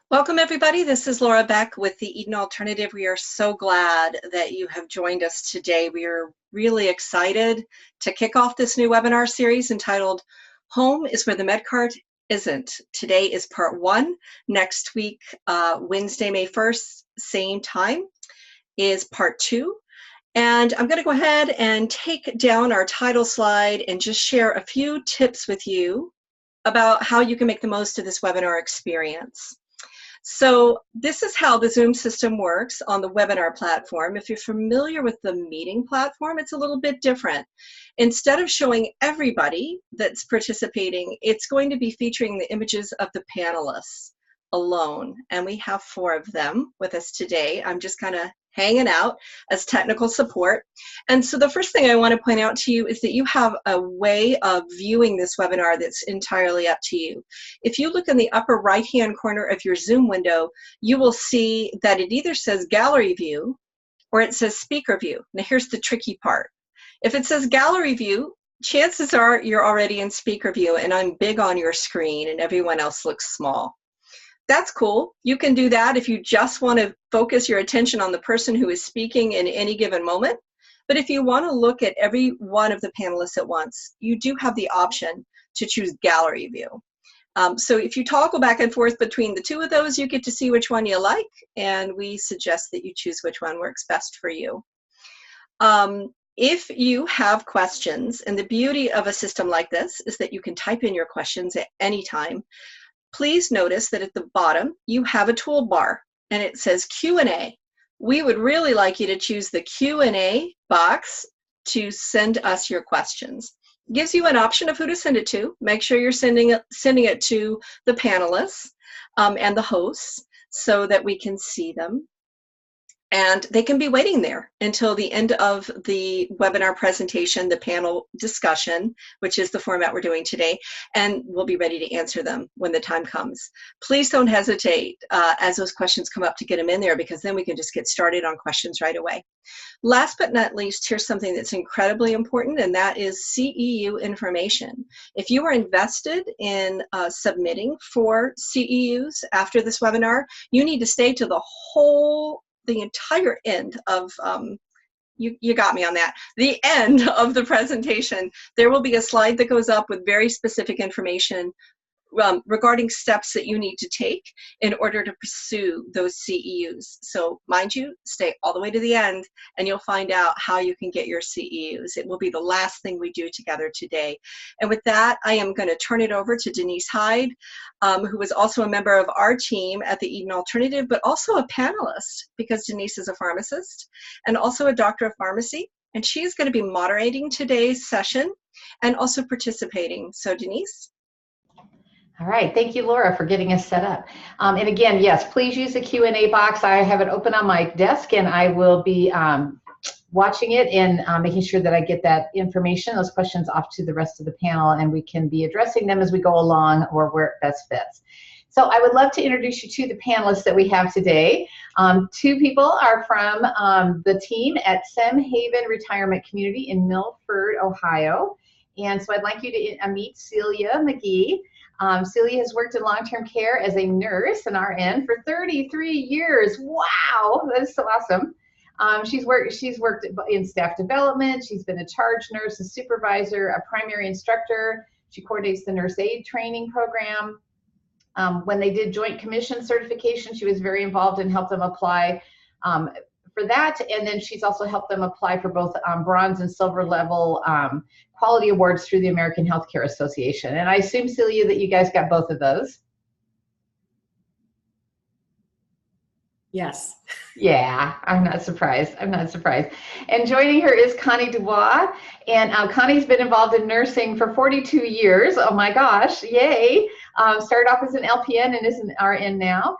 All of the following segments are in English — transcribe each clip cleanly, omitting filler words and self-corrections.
Welcome, everybody. This is Laura Beck with the Eden Alternative. We are so glad that you have joined us today. We are really excited to kick off this new webinar series entitled Home is Where the MedCart Isn't. Today is part one. Next week, Wednesday, May 1st, same time, is part two. And I'm going to go ahead and take down our title slide and just share a few tips with you about how you can make the most of this webinar experience. So this is how the Zoom system works on the webinar platform. If you're familiar with the meeting platform, it's a little bit different. Instead of showing everybody that's participating, it's going to be featuring the images of the panelists alone. And we have 4 of them with us today. I'm just kind of hanging out as technical support. And so the first thing I want to point out to you is that you have a way of viewing this webinar that's entirely up to you. If you look in the upper right-hand corner of your Zoom window, you will see that it either says gallery view or it says speaker view. Now here's the tricky part. If it says gallery view, chances are you're already in speaker view and I'm big on your screen and everyone else looks small. That's cool. You can do that if you just want to focus your attention on the person who is speaking in any given moment. But if you want to look at every one of the panelists at once, you do have the option to choose gallery view. So if you toggle back and forth between the 2 of those, you get to see which one you like, and we suggest that you choose which one works best for you. If you have questions, and the beauty of a system like this is that you can type in your questions at any time. Please notice that at the bottom, you have a toolbar and it says Q&A. We would really like you to choose the Q&A box to send us your questions. It gives you an option of who to send it to. Make sure you're sending it to the panelists and the hosts so that we can see them. And they can be waiting there until the end of the webinar presentation, the panel discussion, which is the format we're doing today, and we'll be ready to answer them when the time comes. Please don't hesitate as those questions come up to get them in there, because then we can just get started on questions right away. Last but not least, here's something that's incredibly important, and that is CEU information. If you are invested in submitting for CEUs after this webinar, you need to stay to the entire end of, you got me on that, the end of the presentation. There will be a slide that goes up with very specific information regarding steps that you need to take in order to pursue those CEUs. So mind you, stay all the way to the end and you'll find out how you can get your CEUs. It will be the last thing we do together today. And with that, I am going to turn it over to Denise Hyde, who is also a member of our team at the Eden Alternative, but also a panelist, because Denise is a pharmacist and also a doctor of pharmacy. And she is going to be moderating today's session and also participating. So Denise? All right, thank you, Laura, for getting us set up. And again, yes, please use the Q&A box. I have it open on my desk, and I will be watching it and making sure that I get that information, those questions, off to the rest of the panel, and we can be addressing them as we go along or where it best fits. So I would love to introduce you to the panelists that we have today. 2 people are from the team at Sem Haven Retirement Community in Milford, Ohio. And so I'd like you to meet Celia McGee. Celia has worked in long-term care as a nurse, an RN, for 33 years. Wow, that is so awesome. She's worked in staff development. She's been a charge nurse, a supervisor, a primary instructor. She coordinates the nurse aid training program. When they did joint commission certification, she was very involved and helped them apply for that. And then she's also helped them apply for both bronze and silver level quality awards through the American Healthcare Association. And I assume, Celia, that you guys got both of those. Yes. Yeah, I'm not surprised. I'm not surprised. And joining her is Connie Dubois. And Connie's been involved in nursing for 42 years. Oh my gosh, yay. Started off as an LPN and is an RN now.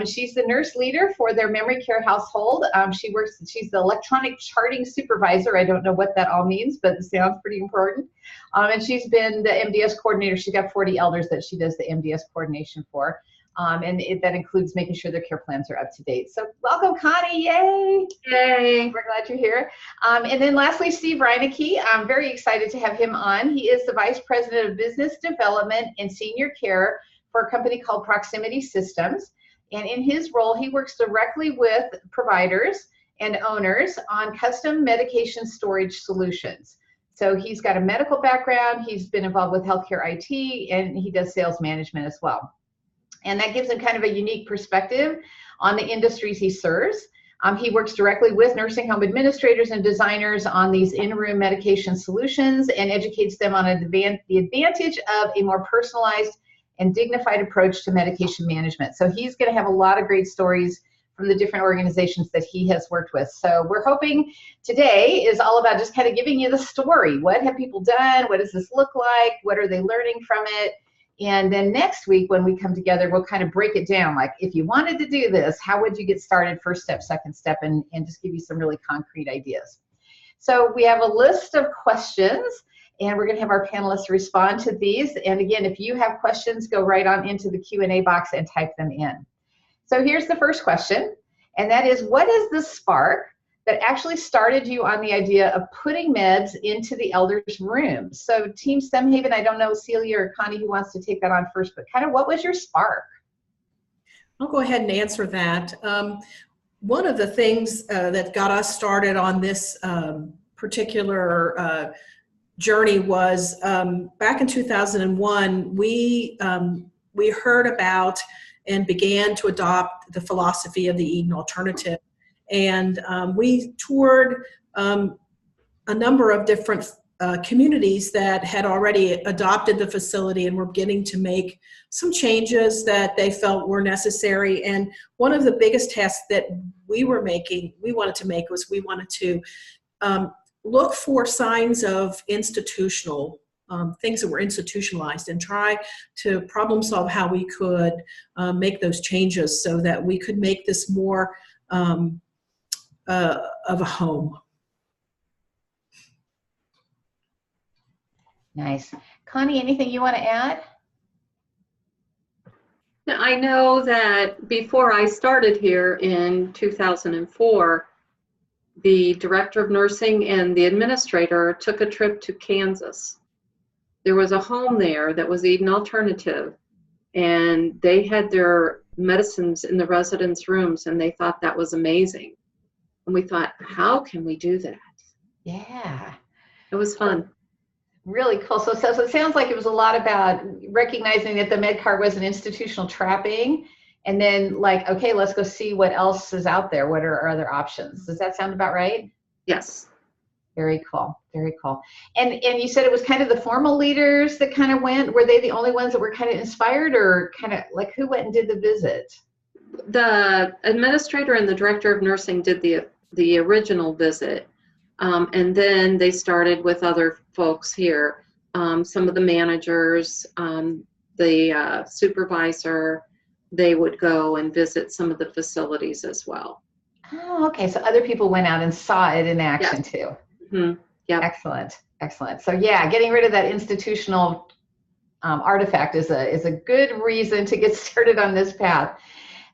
She's the nurse leader for their memory care household. She's the electronic charting supervisor. I don't know what that all means, but it sounds pretty important. And she's been the MDS coordinator. She's got 40 elders that she does the MDS coordination for. And that includes making sure their care plans are up to date. So welcome, Connie, yay. Yay. We're glad you're here. And then lastly, Steve Reinecke. I'm very excited to have him on. He is the Vice President of Business Development and Senior Care for a company called Proximity Systems. And in his role, he works directly with providers and owners on custom medication storage solutions. So he's got a medical background, he's been involved with healthcare IT, and he does sales management as well. And that gives him kind of a unique perspective on the industries he serves. He works directly with nursing home administrators and designers on these in-room medication solutions and educates them on the advantage of a more personalized and dignified approach to medication management. So he's going to have a lot of great stories from the different organizations that he has worked with. So we're hoping today is all about just kind of giving you the story. What have people done? What does this look like? What are they learning from it? And then next week when we come together, we'll kind of break it down. Like, if you wanted to do this, how would you get started? First step, second step, and just give you some really concrete ideas. So we have a list of questions, and we're going to have our panelists respond to these. And again, if you have questions, go right on into the Q&A box and type them in. So here's the first question, and that is, what is the spark that actually started you on the idea of putting meds into the elders' rooms? So Team STEMhaven, I don't know, Celia or Connie, who wants to take that on first, but kind of what was your spark? I'll go ahead and answer that. One of the things that got us started on this particular journey was back in 2001, we heard about and began to adopt the philosophy of the Eden Alternative. And we toured a number of different communities that had already adopted the facility and were beginning to make some changes that they felt were necessary. And one of the biggest tasks that we wanted to make was we wanted to look for signs of institutional things that were institutionalized and try to problem solve how we could make those changes so that we could make this more of a home. Nice. Connie, anything you want to add? I know that before I started here in 2004, the director of nursing and the administrator took a trip to Kansas. There was a home there that was Eden Alternative, and they had their medicines in the residents' rooms, and they thought that was amazing. And we thought, how can we do that? Yeah. It was fun. Really cool. So it sounds like it was a lot about recognizing that the med cart was an institutional trapping, and then like, okay, let's go see what else is out there. What are our other options? Does that sound about right? Yes. Very cool. Very cool. And you said it was kind of the formal leaders that kind of went. Were they the only ones that were kind of inspired, or kind of like who went and did the visit? The administrator and the director of nursing did the original visit. And then they started with other folks here, some of the managers, the supervisor. They would go and visit some of the facilities as well. Oh, okay. So other people went out and saw it in action too. Mm-hmm. Yeah. Excellent. Excellent. So yeah, getting rid of that institutional artifact is a good reason to get started on this path.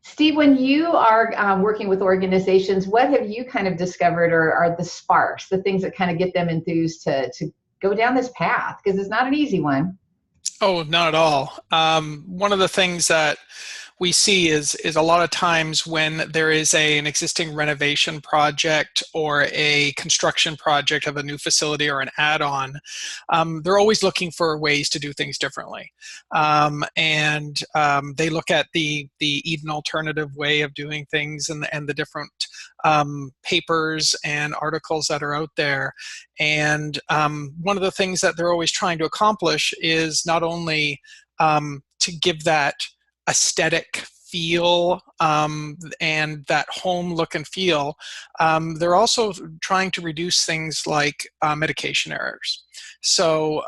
Steve, when you are working with organizations, what have you kind of discovered are the sparks, the things that kind of get them enthused to go down this path? Because it's not an easy one. Oh, not at all. One of the things that we see is a lot of times when there is an existing renovation project or a construction project of a new facility or an add-on, they're always looking for ways to do things differently. And they look at the Eden Alternative way of doing things and the different papers and articles that are out there. And one of the things that they're always trying to accomplish is not only to give that aesthetic feel and that home look and feel, they're also trying to reduce things like medication errors. So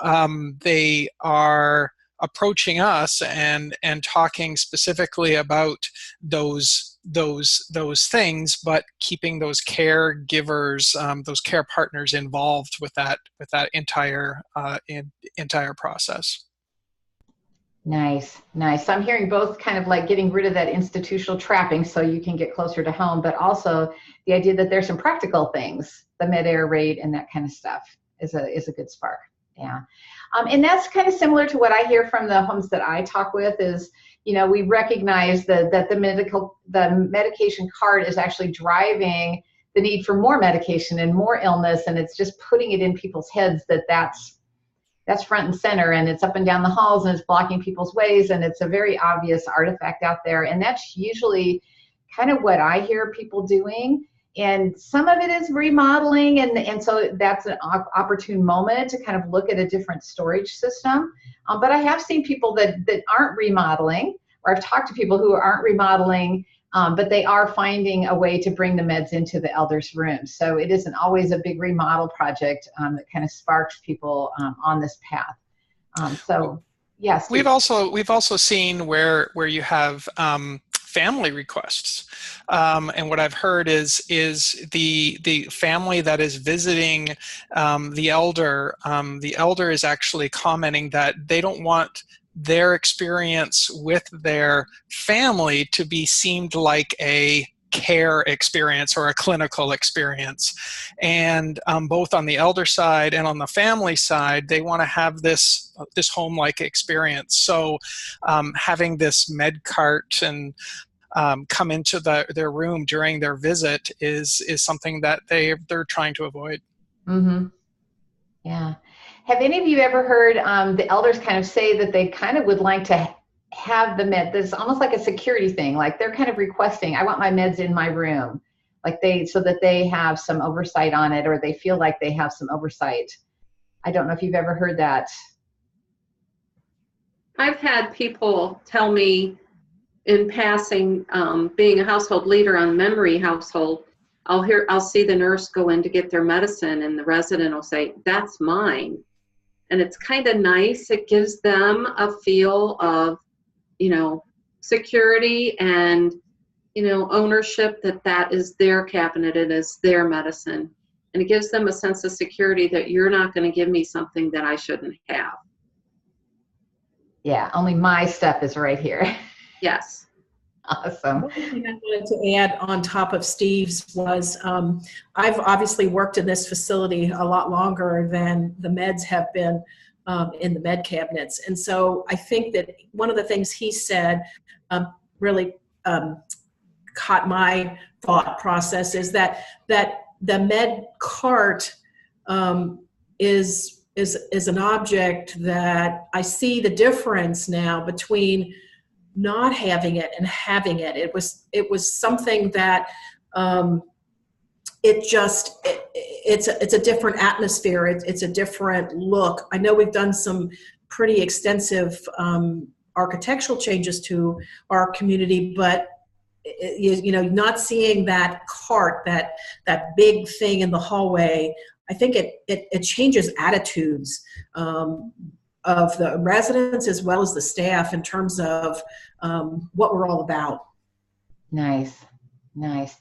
they are approaching us and talking specifically about those things, but keeping those caregivers, those care partners involved with that entire process. Nice, nice. So I'm hearing both kind of like getting rid of that institutional trapping so you can get closer to home, but also the idea that there's some practical things, the med-air rate and that kind of stuff is a good spark. Yeah. And that's kind of similar to what I hear from the homes that I talk with is, we recognize that the medication cart is actually driving the need for more medication and more illness, and it's just putting it in people's heads that's front and center, and it's up and down the halls, and it's blocking people's ways, and it's a very obvious artifact out there. And that's usually kind of what I hear people doing. And some of it is remodeling, and so that's an opportune moment to kind of look at a different storage system. But I have seen people that aren't remodeling, or I've talked to people who aren't remodeling, but they are finding a way to bring the meds into the elders' room. So it isn't always a big remodel project that kind of sparks people on this path. So yes, we've also seen where you have family requests, and what I've heard is the family that is visiting the elder is actually commenting that they don't want their experience with their family to be seemed like a care experience or a clinical experience. And both on the elder side and on the family side, they want to have this home-like experience. So having this med cart and come into their room during their visit is something that they're trying to avoid. Mm-hmm. Yeah. Have any of you ever heard the elders kind of say that they kind of would like to have the med? There's almost like a security thing. Like they're kind of requesting, I want my meds in my room, so that they have some oversight on it, or they feel like they have some oversight. I don't know if you've ever heard that. I've had people tell me in passing, being a household leader on a memory household, I'll see the nurse go in to get their medicine, and the resident will say, "That's mine." And it's kind of nice. It gives them a feel of, security and, ownership, that is their cabinet, it is their medicine. And it gives them a sense of security that you're not going to give me something that I shouldn't have. Yeah, only my stuff is right here. Yes. Awesome. One thing I wanted to add on top of Steve's was I've obviously worked in this facility a lot longer than the meds have been in the med cabinets. And so I think that one of the things he said really caught my thought process is that the med cart is an object that I see the difference now between not having it and having it. It was something that it's a different atmosphere. It's a different look. I know we've done some pretty extensive architectural changes to our community, but not seeing that cart, that big thing in the hallway, I think it changes attitudes of the residents as well as the staff in terms of what we're all about. Nice.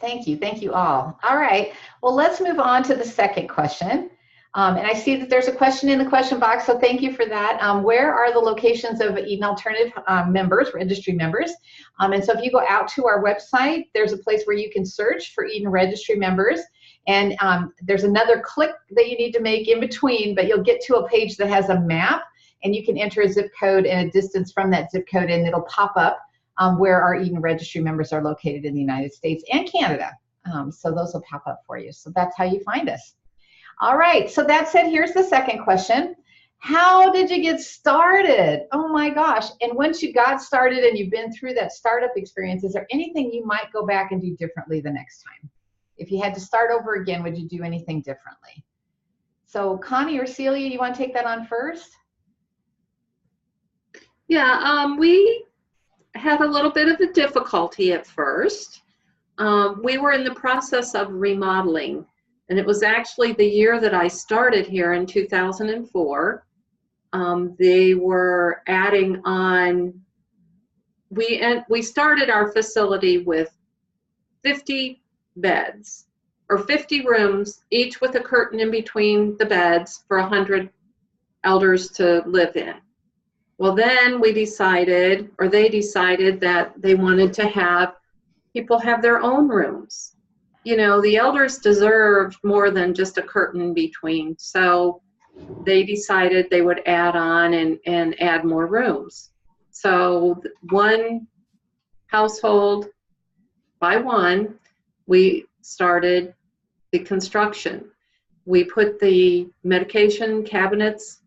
Thank you all. All right, well, let's move on to the second question. And I see that there's a question in the question box, so thank you for that. Where are the locations of Eden Alternative members, registry members? And so if you go out to our website, there's a place where you can search for Eden registry members. And there's another click that you need to make in between, but you'll get to a page that has a map, and you can enter a zip code and a distance from that zip code, and it'll pop up where our Eden registry members are located in the United States and Canada. So those will pop up for you. So that's how you find us. All right, so that said, here's the second question. How did you get started? Oh my gosh. And once you got started and you've been through that startup experience, is there anything you might go back and do differently the next time? If you had to start over again, would you do anything differently? So Connie or Celia, you want to take that on first? Yeah, we had a little bit of a difficulty at first. We were in the process of remodeling, and it was actually the year that I started here in 2004. They were adding on, we started our facility with 50 beds, or 50 rooms, each with a curtain in between the beds for 100 elders to live in. Well, then they decided that they wanted to have people have their own rooms. The elders deserved more than just a curtain in between. So they decided they would add on and add more rooms. So one household by one, we started the construction. We put the medication cabinets,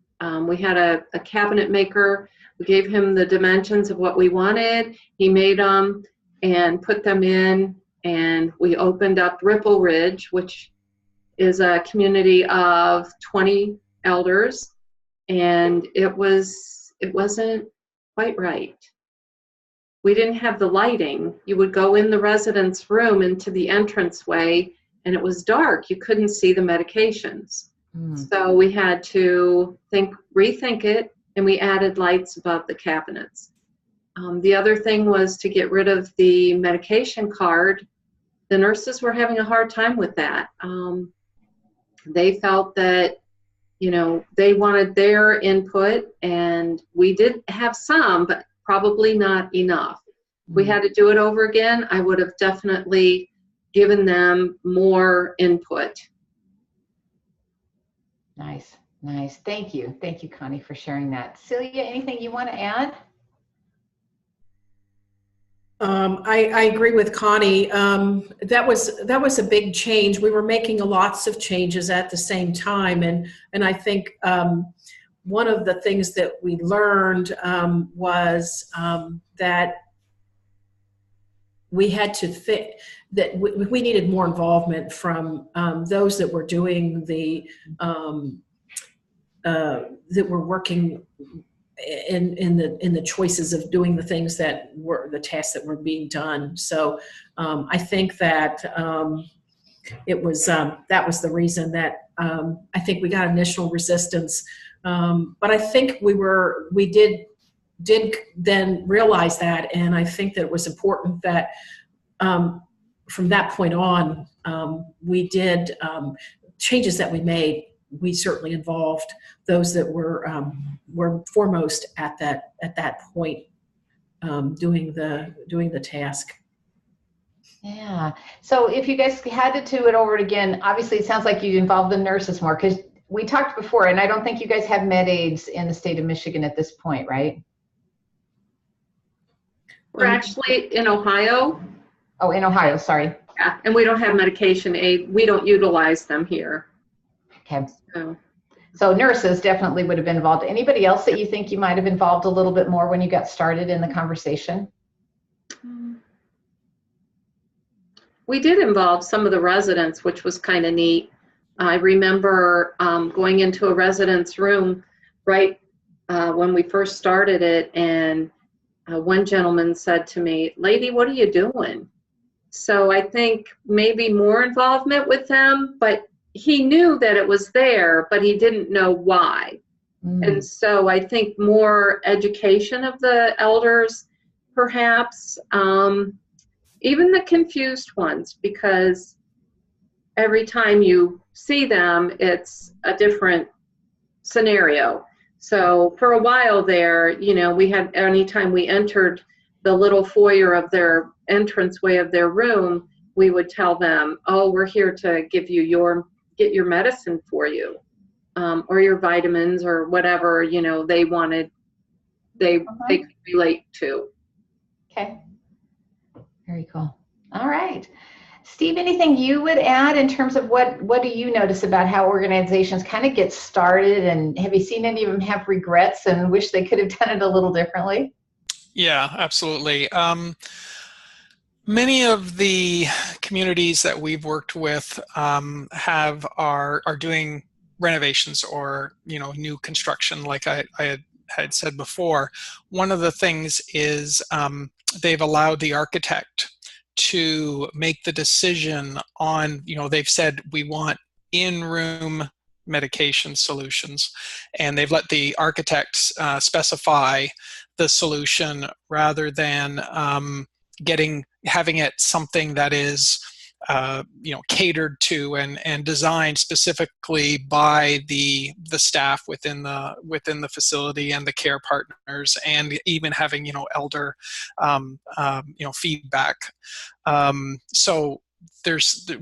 we had a cabinet maker. We gave him the dimensions of what we wanted. He made them and put them in, and we opened up Ripple Ridge, which is a community of 20 elders, and it wasn't quite right. We didn't have the lighting. You would go in the residence room into the entranceway, and it was dark. You couldn't see the medications. So we had to rethink it, and we added lights above the cabinets. The other thing was to get rid of the medication card. The nurses were having a hard time with that. They felt that, they wanted their input, and we did have some, but probably not enough. If we had to do it over again, I would have definitely given them more input. Nice. Thank you, Connie, for sharing that. Celia, anything you want to add? I agree with Connie. That was a big change. We were making lots of changes at the same time, and I think one of the things that we learned was that we had to think that we needed more involvement from those that were doing that were working in the choices of doing the things that were the tasks that were being done. So I think that it was that was the reason that I think we got initial resistance, but I think we did then realize that, and I think that it was important that from that point on we did changes that we made. We certainly involved those that were foremost at that point doing the task. Yeah. So if you guys had to do it over again, obviously it sounds like you involved the nurses more, because we talked before, and I don't think you guys have med aids in the state of Michigan at this point, right? We're actually in Ohio. Oh, in Ohio, sorry. Yeah, and we don't have medication aid. We don't utilize them here. Okay. So nurses definitely would have been involved. Anybody else that you think you might have involved a little bit more when you got started in the conversation? We did involve some of the residents, which was kind of neat. I remember going into a resident's room right when we first started it, and one gentleman said to me, "Lady, what are you doing?" So I think maybe more involvement with them, but he knew that it was there, but he didn't know why. And so I think more education of the elders, perhaps, even the confused ones, because every time you see them, it's a different scenario. So for a while there, we had, anytime we entered the little foyer of their entranceway of their room, we would tell them, "Oh, we're here to give you get your medicine for you, or your vitamins," or whatever, they wanted, they could relate to. Okay. Very cool. All right. Steve, anything you would add in terms of what do you notice about how organizations kind of get started, and have you seen any of them have regrets and wish they could have done it a little differently? Yeah, absolutely. Many of the communities that we've worked with are doing renovations or new construction, like I had said before. One of the things is they've allowed the architect to make the decision on, they've said we want in-room medication solutions, and they've let the architects specify the solution rather than having it something that is catered to and designed specifically by the staff within the facility and the care partners, and even having elder feedback. So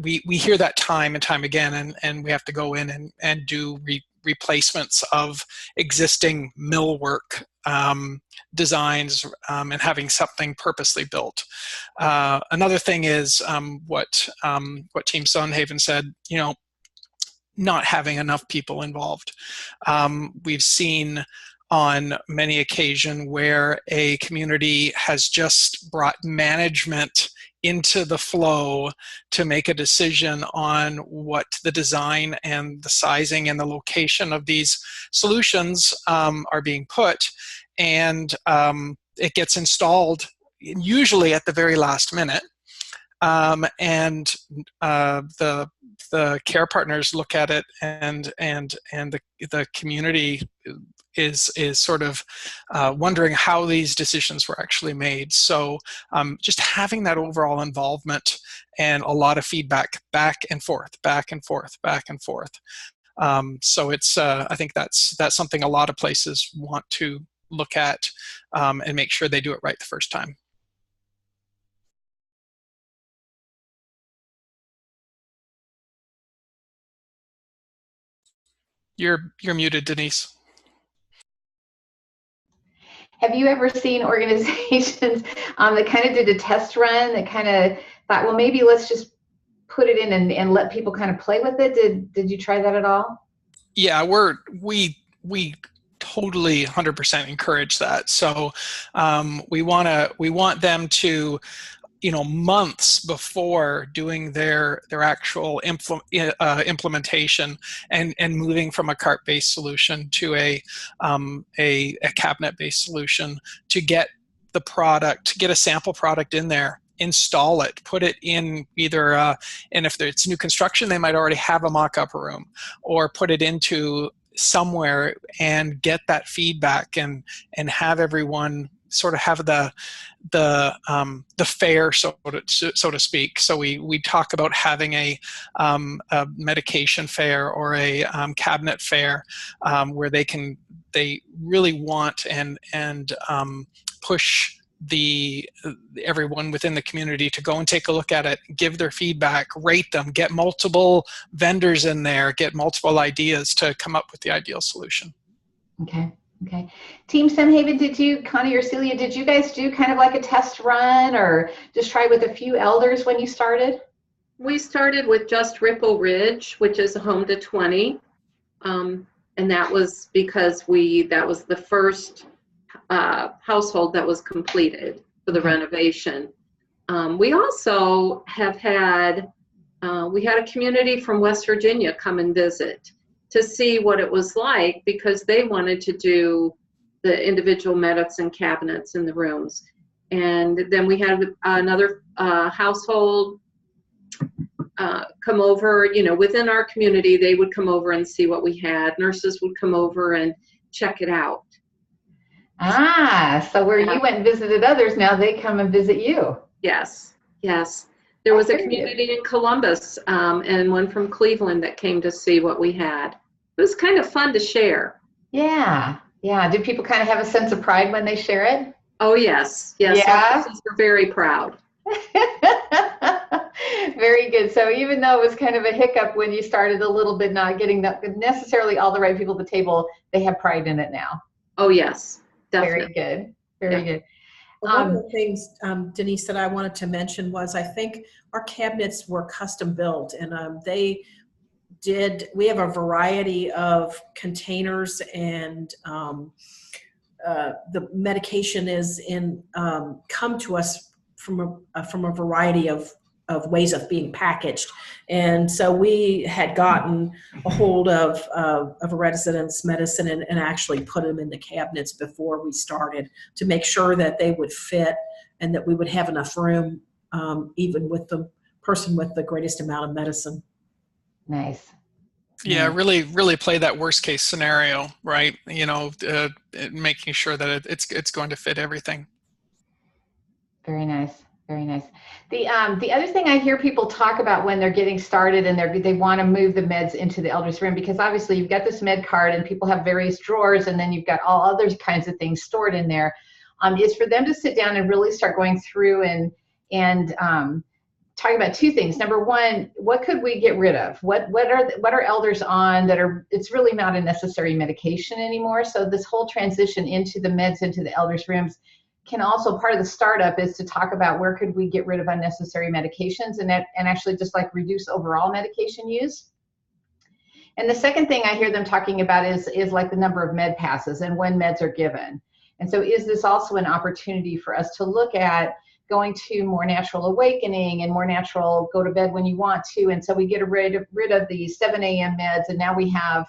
we hear that time and time again, and we have to go in and do replacements of existing millwork designs and having something purposely built. Another thing is what Team Sunhaven said, not having enough people involved. We've seen on many occasions where a community has just brought management into the flow to make a decision on what the design and the sizing and the location of these solutions are being put, and it gets installed usually at the very last minute. And the care partners look at it, and the community is sort of wondering how these decisions were actually made. So just having that overall involvement and a lot of feedback back and forth. So it's I think that's something a lot of places want to look at and make sure they do it right the first time. You're muted, Denise. Have you ever seen organizations that kind of did a test run, that kind of thought, well, maybe let's just put it in and let people kind of play with it? Did you try that at all? Yeah, we totally 100% encourage that. So we want them to, months before doing their actual implementation and moving from a cart-based solution to a cabinet-based solution, to get the product, get a sample product in there, install it, put it in either, and if it's new construction, they might already have a mock-up room, or put it into somewhere and get that feedback and have everyone sort of have the fair, so to speak. So we talk about having a medication fair or a cabinet fair where they really want and push everyone within the community to go and take a look at it, give their feedback, rate them, get multiple vendors in there, get multiple ideas to come up with the ideal solution. Okay. Team Sunhaven, Connie or Celia, did you guys do kind of like a test run or just try with a few elders when you started? We started with just Ripple Ridge, which is a home to 20. And that was because that was the first household that was completed for the renovation. We also have had, we had a community from West Virginia come and visit to see what it was like, because they wanted to do the individual medicine cabinets in the rooms. And then we had another household come over, within our community. They would come over and see what we had. Nurses would come over and check it out. So where you went and visited others, now they come and visit you. Yes. There was a community in Columbus and one from Cleveland that came to see what we had. It was kind of fun to share. Yeah. Did people kind of have a sense of pride when they share it? Oh, yes. Yeah. Nurses were very proud. Very good. So even though it was kind of a hiccup when you started a little bit, not getting necessarily all the right people at the table, they have pride in it now. Oh, yes. Definitely. Very good. One of the things, Denise, that I wanted to mention was I think our cabinets were custom built, and we have a variety of containers, and the medication is come to us from a variety of ways of being packaged. And so we had gotten a hold of a resident's medicine and actually put them in the cabinets before we started, to make sure that they would fit and that we would have enough room, even with the person with the greatest amount of medicine. Nice. Yeah, really play that worst case scenario, right? Making sure that it's going to fit everything. Very nice. The other thing I hear people talk about when they're getting started and they want to move the meds into the elders room, because obviously you've got this med card and people have various drawers, and then you've got all other kinds of things stored in there, is for them to sit down and really start going through and talking about two things. Number one, what could we get rid of? What are elders on that are, it's really not a necessary medication anymore. So this whole transition into the meds into the elders rooms can also, part of the startup is to talk about where could we get rid of unnecessary medications and actually just like reduce overall medication use. And the second thing I hear them talking about is like the number of med passes and when meds are given. And so is this also an opportunity for us to look at going to more natural awakening and more natural go to bed when you want to? And so we get rid of the 7 a.m. meds, and now we have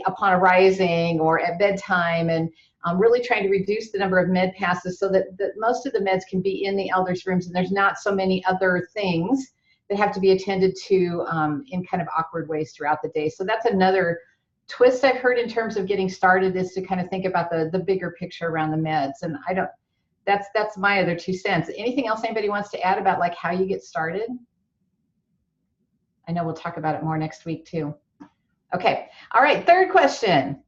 upon arising or at bedtime, and really trying to reduce the number of med passes so that most of the meds can be in the elders rooms, and there's not so many other things that have to be attended to in kind of awkward ways throughout the day. So that's another twist I've heard in terms of getting started, is to kind of think about the bigger picture around the meds. And that's my other 2 cents. Anything else anybody wants to add about like how you get started? I know we'll talk about it more next week too. Okay, all right, third question.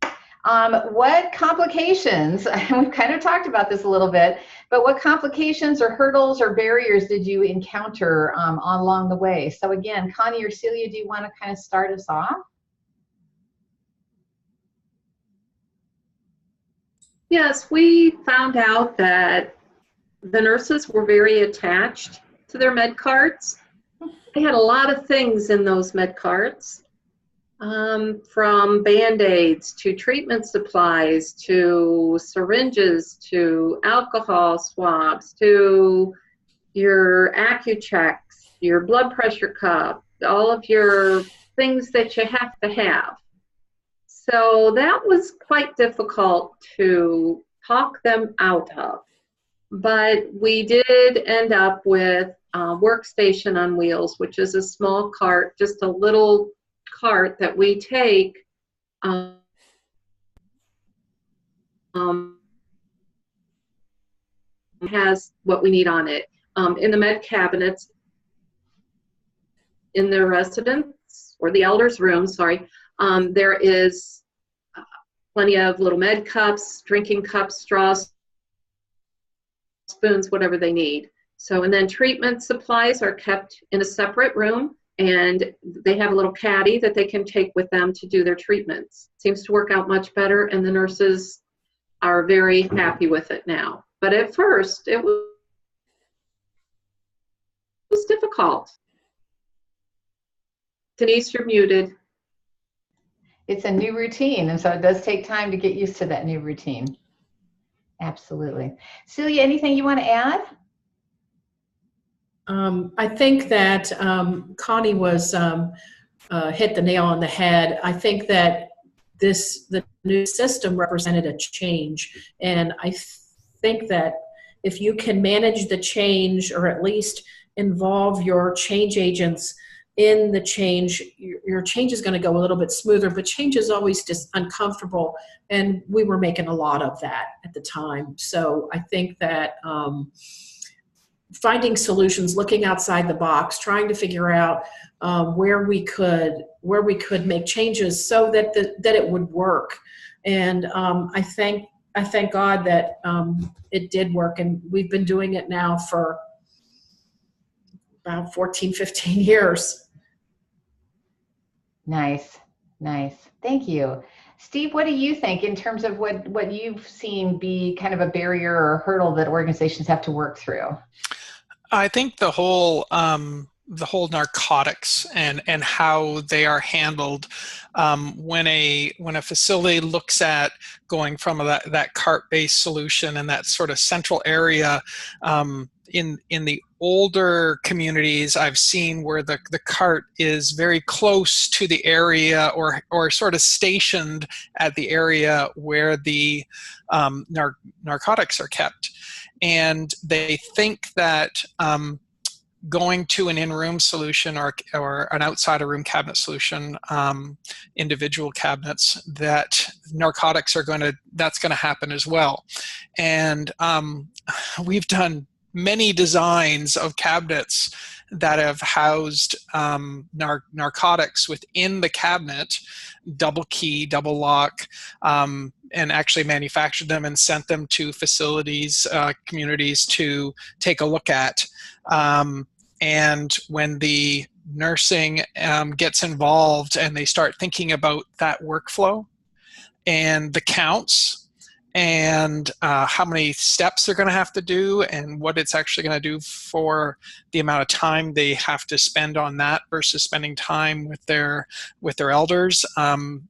What complications, we've kind of talked about this a little bit, but what complications or hurdles or barriers did you encounter along the way? So again, Connie or Celia, do you want to kind of start us off? Yes, we found out that the nurses were very attached to their med carts. They had a lot of things in those med carts, from Band-Aids to treatment supplies to syringes to alcohol swabs to your AccuChecks, your blood pressure cuff, all of your things that you have to have. So that was quite difficult to talk them out of. But we did end up with a workstation on wheels, which is a small cart, just a little cart that we take has what we need on it. In the med cabinets in the residence or the elders room, sorry, there is plenty of little med cups, drinking cups, straws, spoons, whatever they need. So, and then treatment supplies are kept in a separate room, and they have a little caddy that they can take with them to do their treatments. Seems to work out much better, and the nurses are very happy with it now. But at first, it was difficult. Denise, you're muted. It's a new routine, and so it does take time to get used to that new routine. Absolutely. Celia, anything you want to add? I think that Connie was hit the nail on the head. I think that the new system represented a change, and I think that if you can manage the change, or at least involve your change agents in the change, your change is going to go a little bit smoother, but change is always just uncomfortable, and we were making a lot of that at the time. So I think that finding solutions, looking outside the box, trying to figure out where we could make changes so that it would work. And I thank God that it did work, and we've been doing it now for about 14, 15 years. Nice, nice. Thank you. Steve, what do you think in terms of what you've seen be kind of a barrier or hurdle that organizations have to work through? I think the whole narcotics and how they are handled when a facility looks at going from that cart-based solution and that sort of central area. In the older communities, I've seen where the cart is very close to the area or sort of stationed at the area where the narcotics are kept. And they think that going to an in-room solution or an outside-of-room cabinet solution, individual cabinets, that narcotics that's going to happen as well. And we've done many designs of cabinets that have housed narcotics within the cabinet, double key, double lock, and actually manufactured them and sent them to facilities, communities to take a look at. And when the nursing gets involved and they start thinking about that workflow and the counts and how many steps they're going to have to do and what it's actually going to do for the amount of time they have to spend on that versus spending time with their elders,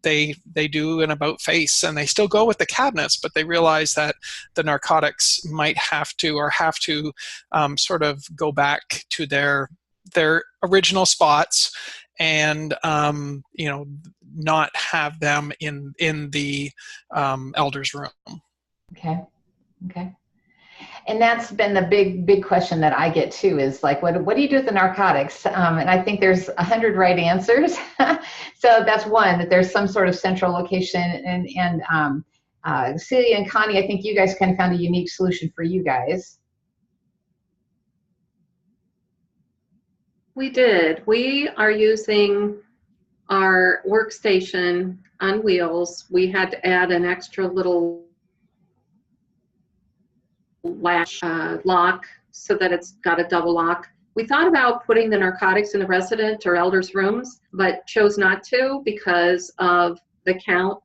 they do an about face, and they still go with the cabinets, but they realize that the narcotics might have to sort of go back to their original spots and not have them in the elders room. Okay. And that's been the big question that I get too, is like, what do you do with the narcotics? And I think there's 100 right answers. So that's one, that there's some sort of central location. And Celia and Connie, I think you guys kind of found a unique solution for you guys. We did. We are using our workstation on wheels. We had to add an extra little latch lock so that it's got a double lock. We thought about putting the narcotics in the resident or elders' rooms, but chose not to because of the count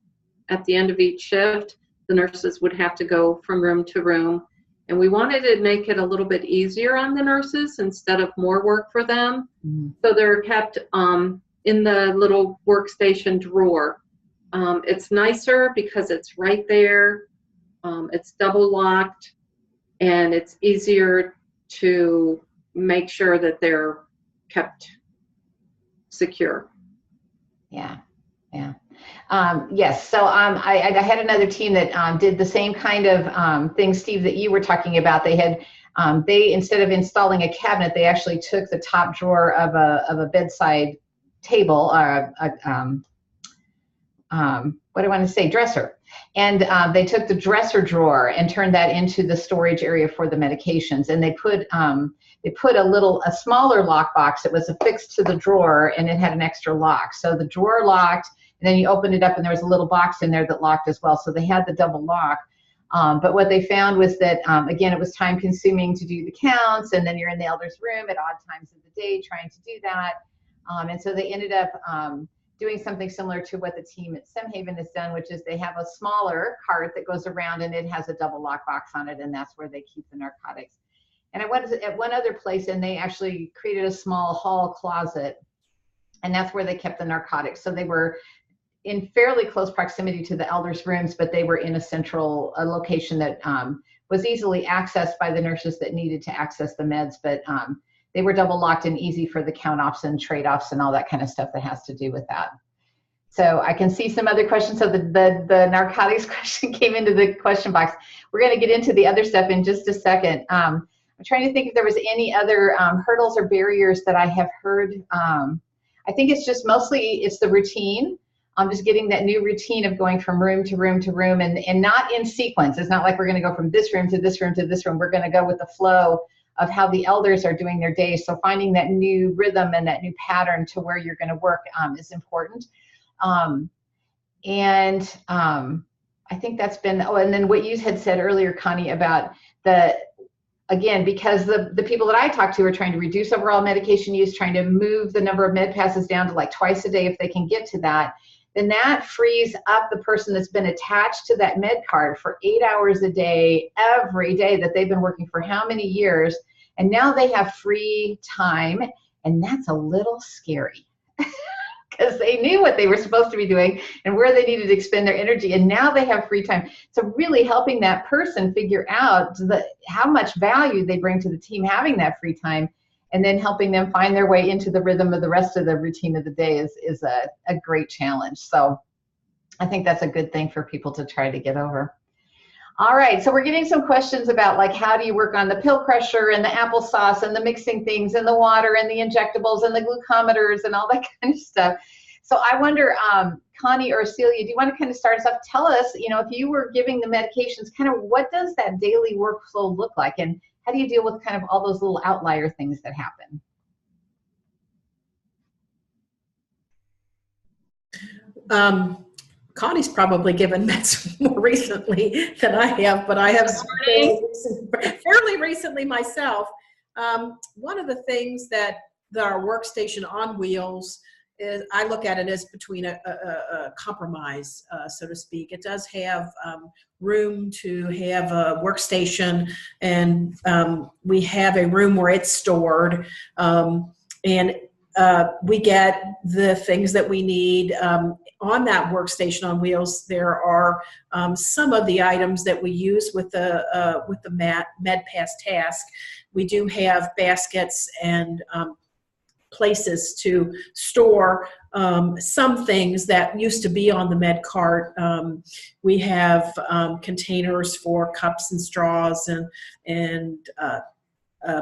at the end of each shift. The nurses would have to go from room to room. And we wanted to make it a little bit easier on the nurses instead of more work for them. Mm-hmm. So they're kept in the little workstation drawer. It's nicer because it's right there. It's double locked, and it's easier to make sure that they're kept secure. Yeah. Yes. So I had another team that did the same kind of thing, Steve, that you were talking about. They had instead of installing a cabinet, they actually took the top drawer of a bedside table, or dresser, and they took the dresser drawer and turned that into the storage area for the medications. And they put a smaller lockbox. It was affixed to the drawer, and it had an extra lock. So the drawer locked. And then you opened it up and there was a little box in there that locked as well. So they had the double lock. But what they found was that, again, it was time consuming to do the counts. And then you're in the elders room at odd times of the day trying to do that. And so they ended up doing something similar to what the team at Semhaven has done, which is they have a smaller cart that goes around and it has a double lock box on it. And that's where they keep the narcotics. And I went at one other place and they actually created a small hall closet. And that's where they kept the narcotics. So they were in fairly close proximity to the elders' rooms, but they were in a central location that was easily accessed by the nurses that needed to access the meds, but they were double locked and easy for the count offs and trade offs and all that kind of stuff that has to do with that. So I can see some other questions. So the narcotics question came into the question box. We're going to get into the other stuff in just a second. I'm trying to think if there was any other hurdles or barriers that I have heard. I think it's just mostly it's the routine. I'm just getting that new routine of going from room to room to room and not in sequence. It's not like we're going to go from this room to this room to this room. We're going to go with the flow of how the elders are doing their day. So finding that new rhythm and that new pattern to where you're going to work is important. I think that's been, and then what you had said earlier, Connie, about again, because the people that I talk to are trying to reduce overall medication use, trying to move the number of med passes down to like twice a day if they can get to that, then that frees up the person that's been attached to that med card for 8 hours a day, every day that they've been working for how many years, and now they have free time, and that's a little scary because they knew what they were supposed to be doing and where they needed to expend their energy, and now they have free time. So really helping that person figure out how much value they bring to the team having that free time, and then helping them find their way into the rhythm of the rest of the routine of the day is a great challenge. So I think that's a good thing for people to try to get over. All right, so we're getting some questions about like how do you work on the pill crusher and the applesauce and the mixing things and the water and the injectables and the glucometers and all that kind of stuff. So I wonder, Connie or Celia, do you want to kind of start us off? Tell us, if you were giving the medications, kind of what does that daily workflow look like? And how do you deal with kind of all those little outlier things that happen? Connie's probably given meds more recently than I have, but I have fairly recently myself. One of the things that our workstation on wheels is, I look at it as between a compromise, so to speak. It does have room to have a workstation, and we have a room where it's stored, and we get the things that we need on that workstation on wheels. There are some of the items that we use with the MedPass task. We do have baskets and places to store some things that used to be on the med cart. We have containers for cups and straws and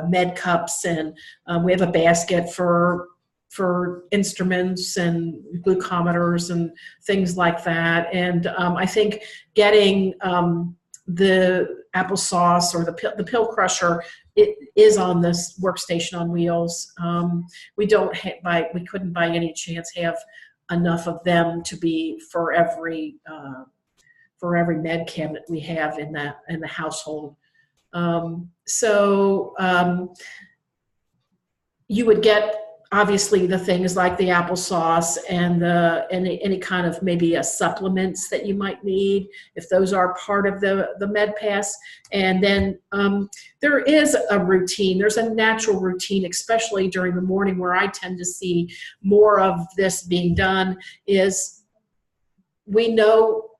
med cups, and we have a basket for instruments and glucometers and things like that. And I think getting the applesauce or the pill crusher, it is on this workstation on wheels. We couldn't by any chance have enough of them to be for every med cabinet we have in the household. You would get obviously the things like the applesauce and any kind of maybe supplements that you might need, if those are part of the MedPass. And then there is a routine. There's a natural routine, especially during the morning, where I tend to see more of this being done. Is we know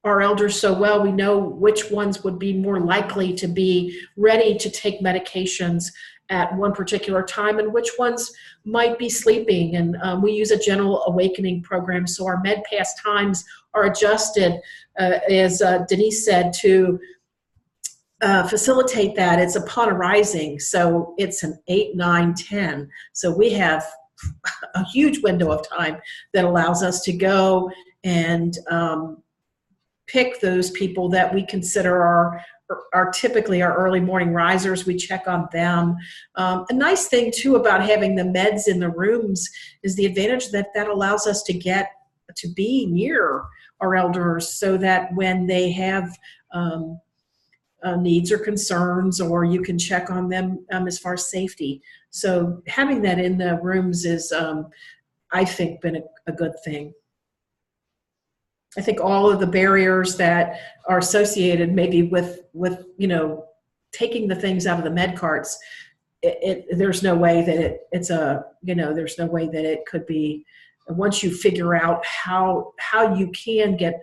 our elders so well, we know which ones would be more likely to be ready to take medications at one particular time and which ones might be sleeping. And we use a general awakening program, so our MedPass times are adjusted, as Denise said, to facilitate that. It's upon arising, so it's an 8, 9, 10. So we have a huge window of time that allows us to go and pick those people that we consider are typically our early morning risers. We check on them. A nice thing too about having the meds in the rooms is the advantage that allows us to get to be near our elders, so that when they have needs or concerns, or you can check on them as far as safety. So having that in the rooms is, I think, been a good thing. I think all of the barriers that are associated maybe with taking the things out of the med carts, there's no way that there's no way that it could be. Once you figure out how you can get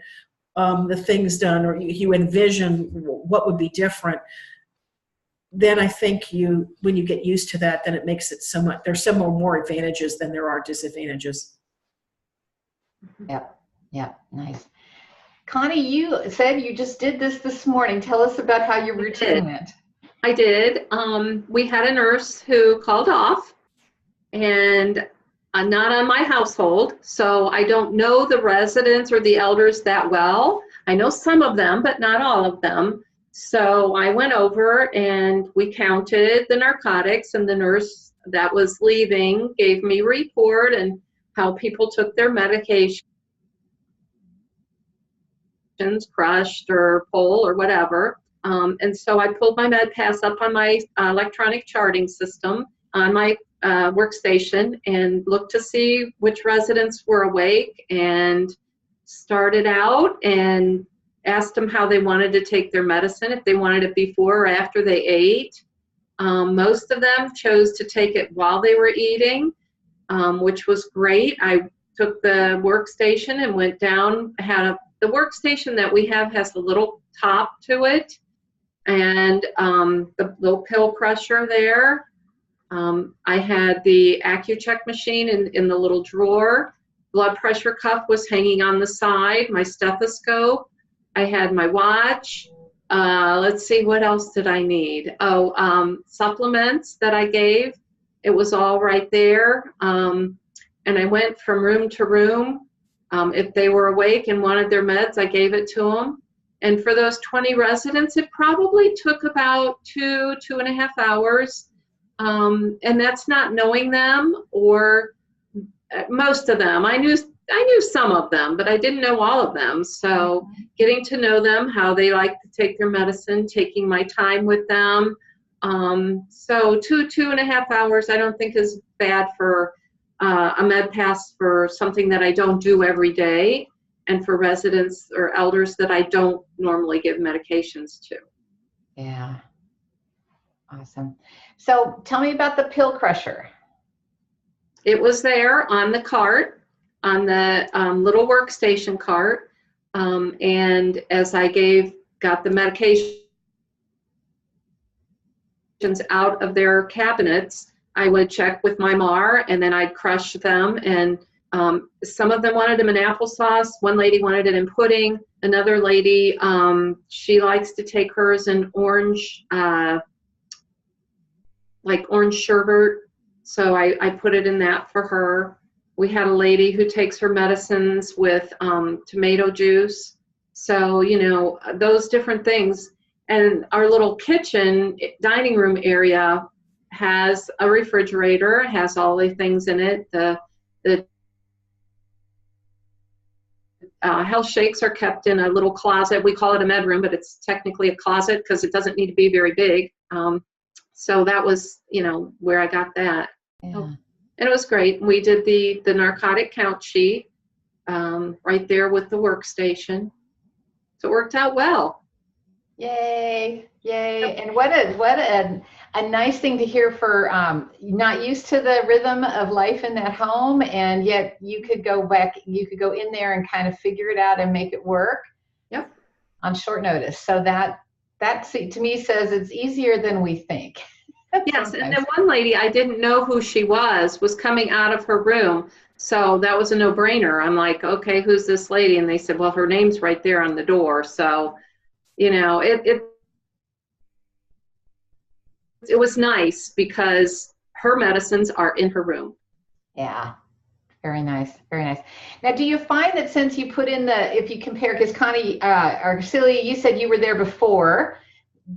the things done, or you envision what would be different, then I think when you get used to that, then it makes it so much. There's so more advantages than there are disadvantages. Yep. Yeah, nice. Connie, you said you just did this morning. Tell us about how your routine went. I did. We had a nurse who called off, and not on my household, so I don't know the residents or the elders that well. I know some of them, but not all of them. So I went over and we counted the narcotics, and the nurse that was leaving gave me a report and how people took their medication, crushed or full or whatever. And so I pulled my MedPass up on my electronic charting system on my workstation and looked to see which residents were awake, and started out and asked them how they wanted to take their medicine, if they wanted it before or after they ate. Most of them chose to take it while they were eating, which was great. I took the workstation and went down, the workstation that we have has a little top to it, and the little pill crusher there. I had the AccuCheck machine in the little drawer. Blood pressure cuff was hanging on the side, my stethoscope. I had my watch. Let's see, what else did I need? Supplements that I gave. It was all right there. And I went from room to room. If they were awake and wanted their meds, I gave it to them. And for those 20 residents, it probably took about 2.5 hours. And that's not knowing them, or most of them. I knew some of them, but I didn't know all of them. So getting to know them, how they like to take their medicine, taking my time with them, So 2.5 hours, I don't think is bad for a med pass for something that I don't do every day, and for residents or elders that I don't normally give medications to. Yeah. Awesome. So tell me about the pill crusher. It was there on the cart, on the little workstation cart, and as I got the medications out of their cabinets, I would check with my MAR, and then I'd crush them. And some of them wanted them in applesauce. One lady wanted it in pudding. Another lady, she likes to take hers in orange, like orange sherbet. So I put it in that for her. We had a lady who takes her medicines with tomato juice. So, you know, those different things. And our little kitchen dining room area has a refrigerator, has all the things in it. The health shakes are kept in a little closet. We call it a med room, but it's technically a closet because it doesn't need to be very big. So that was, you know, where I got that. Yeah. And it was great. We did the narcotic count sheet right there with the workstation. So it worked out well. Yay, yay. And what a nice thing to hear for not used to the rhythm of life in that home, and yet you could go in there and kind of figure it out and make it work. Yep. On short notice. So that to me says it's easier than we think. Yes, and then one lady, I didn't know who she was coming out of her room. So that was a no-brainer. I'm like, okay, who's this lady? And they said, well, her name's right there on the door. So, you know, it was nice because her medicines are in her room. Yeah. Very nice. Very nice. Now, do you find that since you put in if you compare, because Connie, or Celia, you said you were there before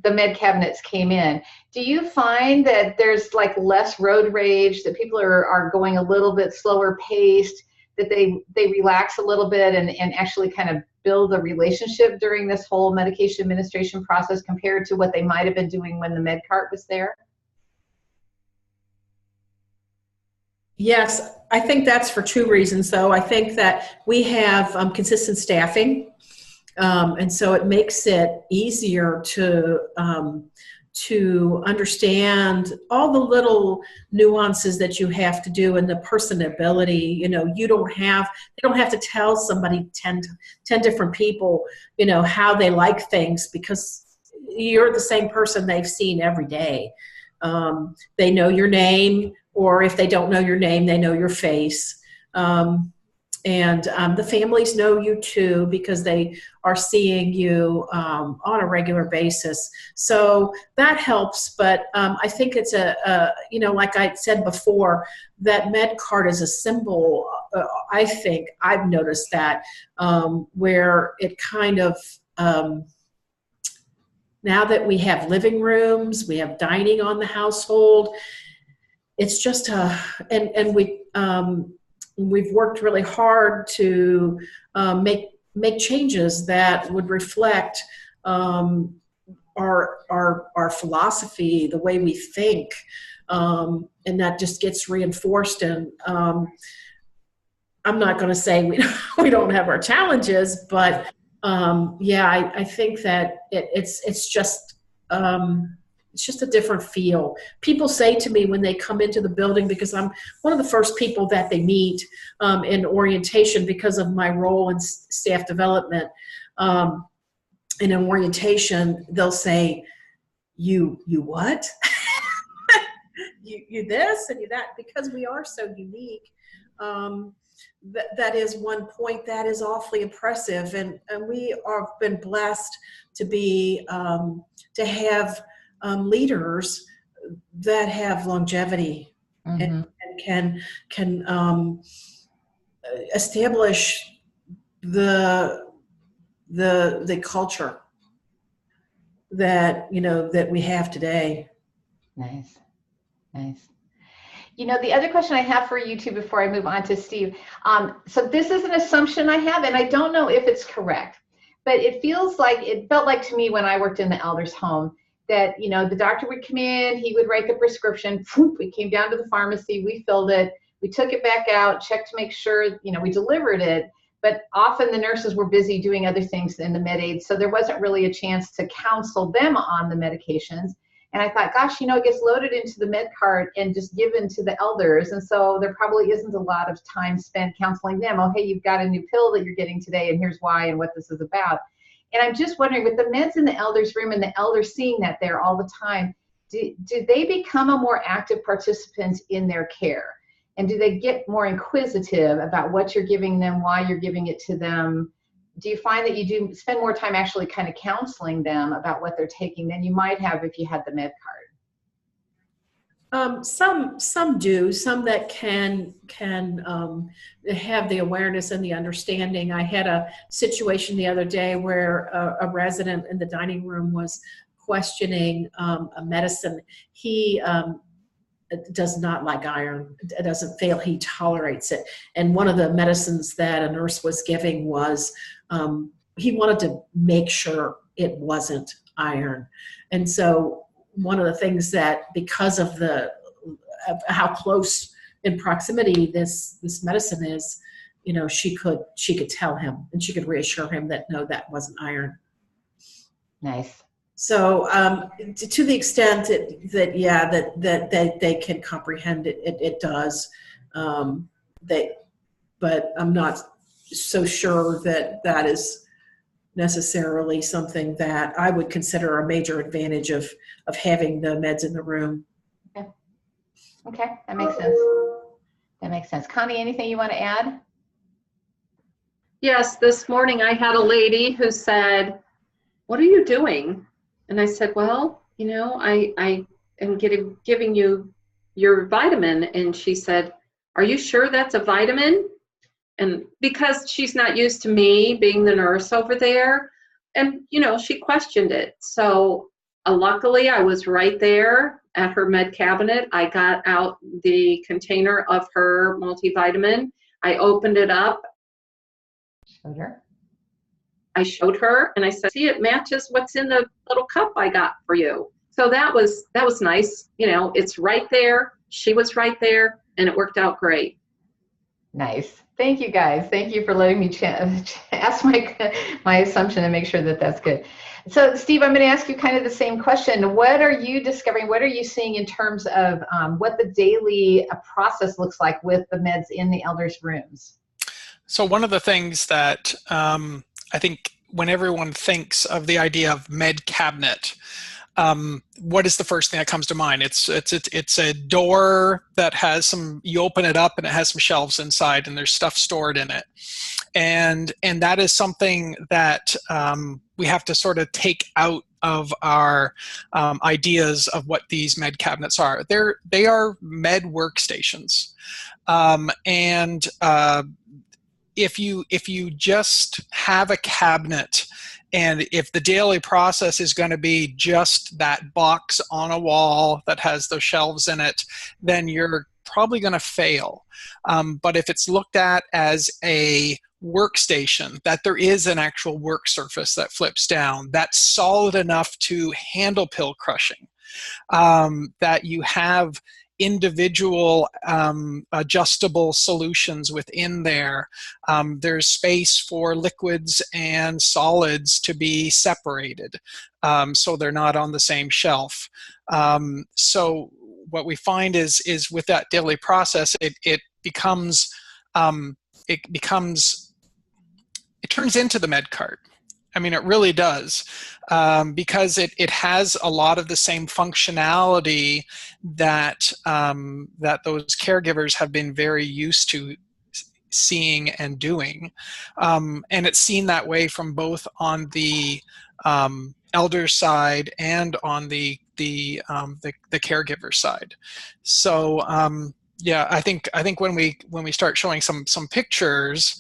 the med cabinets came in. Do you find that there's like less road rage, that people are going a little bit slower paced, that they relax a little bit and actually kind of build a relationship during this whole medication administration process compared to what they might have been doing when the med cart was there? Yes, I think that's for two reasons, though. I think that we have consistent staffing, and so it makes it easier to understand all the little nuances that you have to do and the personability. You know, they don't have to tell somebody 10 different people, you know, how they like things, because you're the same person they've seen every day. They know your name, or if they don't know your name, they know your face. And the families know you too, because they are seeing you on a regular basis. So that helps. But I think it's you know, like I said before, that med cart is a symbol. I think I've noticed that where it kind of, now that we have living rooms, we have dining on the household, it's just and we've worked really hard to make changes that would reflect our philosophy, the way we think, and that just gets reinforced. And I'm not going to say we don't have our challenges, but yeah, I think that it's just a different feel. People say to me when they come into the building, because I'm one of the first people that they meet in orientation because of my role in staff development. And in orientation, they'll say, you what? you this and you that, because we are so unique. That is one point that is awfully impressive. And we have been blessed to be, to have leaders that have longevity, mm-hmm. and can establish the culture that, you know, that we have today. Nice. You know, the other question I have for you two before I move on to Steve, so this is an assumption I have, and I don't know if it's correct, but it felt like to me when I worked in the elders home that, you know, the doctor would come in, he would write the prescription, we came down to the pharmacy, we filled it, we took it back out, checked to make sure, you know, we delivered it. But often the nurses were busy doing other things in the med aid, so there wasn't really a chance to counsel them on the medications. And I thought, gosh, you know, it gets loaded into the med cart and just given to the elders. And so there probably isn't a lot of time spent counseling them. Oh, hey, you've got a new pill that you're getting today, and here's why and what this is about. And I'm just wondering, with the meds in the elders room and the elders seeing that there all the time, do they become a more active participant in their care? And do they get more inquisitive about what you're giving them, why you're giving it to them? Do you find that you do spend more time actually kind of counseling them about what they're taking than you might have if you had the med card? Some do. Some that can have the awareness and the understanding. I had a situation the other day where a resident in the dining room was questioning a medicine. He does not like iron. It doesn't fail. He tolerates it. And one of the medicines that a nurse was giving was, he wanted to make sure it wasn't iron. And so one of the things that, because of how close in proximity this medicine is, you know, she could tell him, and she could reassure him that no, that wasn't iron. Nice. So to the extent that they can comprehend it, it does. But I'm not so sure that is necessarily something that I would consider a major advantage of having the meds in the room. Okay, that makes sense. That makes sense. Connie, anything you want to add? Yes, this morning I had a lady who said, "What are you doing?" And I said, "Well, you know, I am giving you your vitamin." And she said, "Are you sure that's a vitamin?" And because she's not used to me being the nurse over there, and, you know, she questioned it. So luckily I was right there at her med cabinet. I got out the container of her multivitamin. I opened it up. Showed her. I showed her and I said, "See, it matches what's in the little cup I got for you." So that was nice. You know, it's right there. She was right there, and it worked out great. Nice. Thank you, guys. Thank you for letting me ask my assumption and make sure that that's good. So, Steve, I'm going to ask you kind of the same question. What are you discovering? What are you seeing in terms of what the daily process looks like with the meds in the elders' rooms? So one of the things that I think when everyone thinks of the idea of med cabinet, what is the first thing that comes to mind? It's a door that has some, you open it up and it has some shelves inside and there's stuff stored in it. And that is something that we have to sort of take out of our ideas of what these med cabinets are. They are med workstations. If you just have a cabinet, and if the daily process is going to be just that box on a wall that has those shelves in it, then you're probably going to fail. But if it's looked at as a workstation, that there is an actual work surface that flips down, that's solid enough to handle pill crushing, that you have individual adjustable solutions within there. There's space for liquids and solids to be separated, so they're not on the same shelf. So what we find is with that daily process, it turns into the med cart. I mean, it really does, because it has a lot of the same functionality that those caregivers have been very used to seeing and doing, and it's seen that way from both on the elder side and on the caregiver side. So yeah, I think when we start showing some pictures,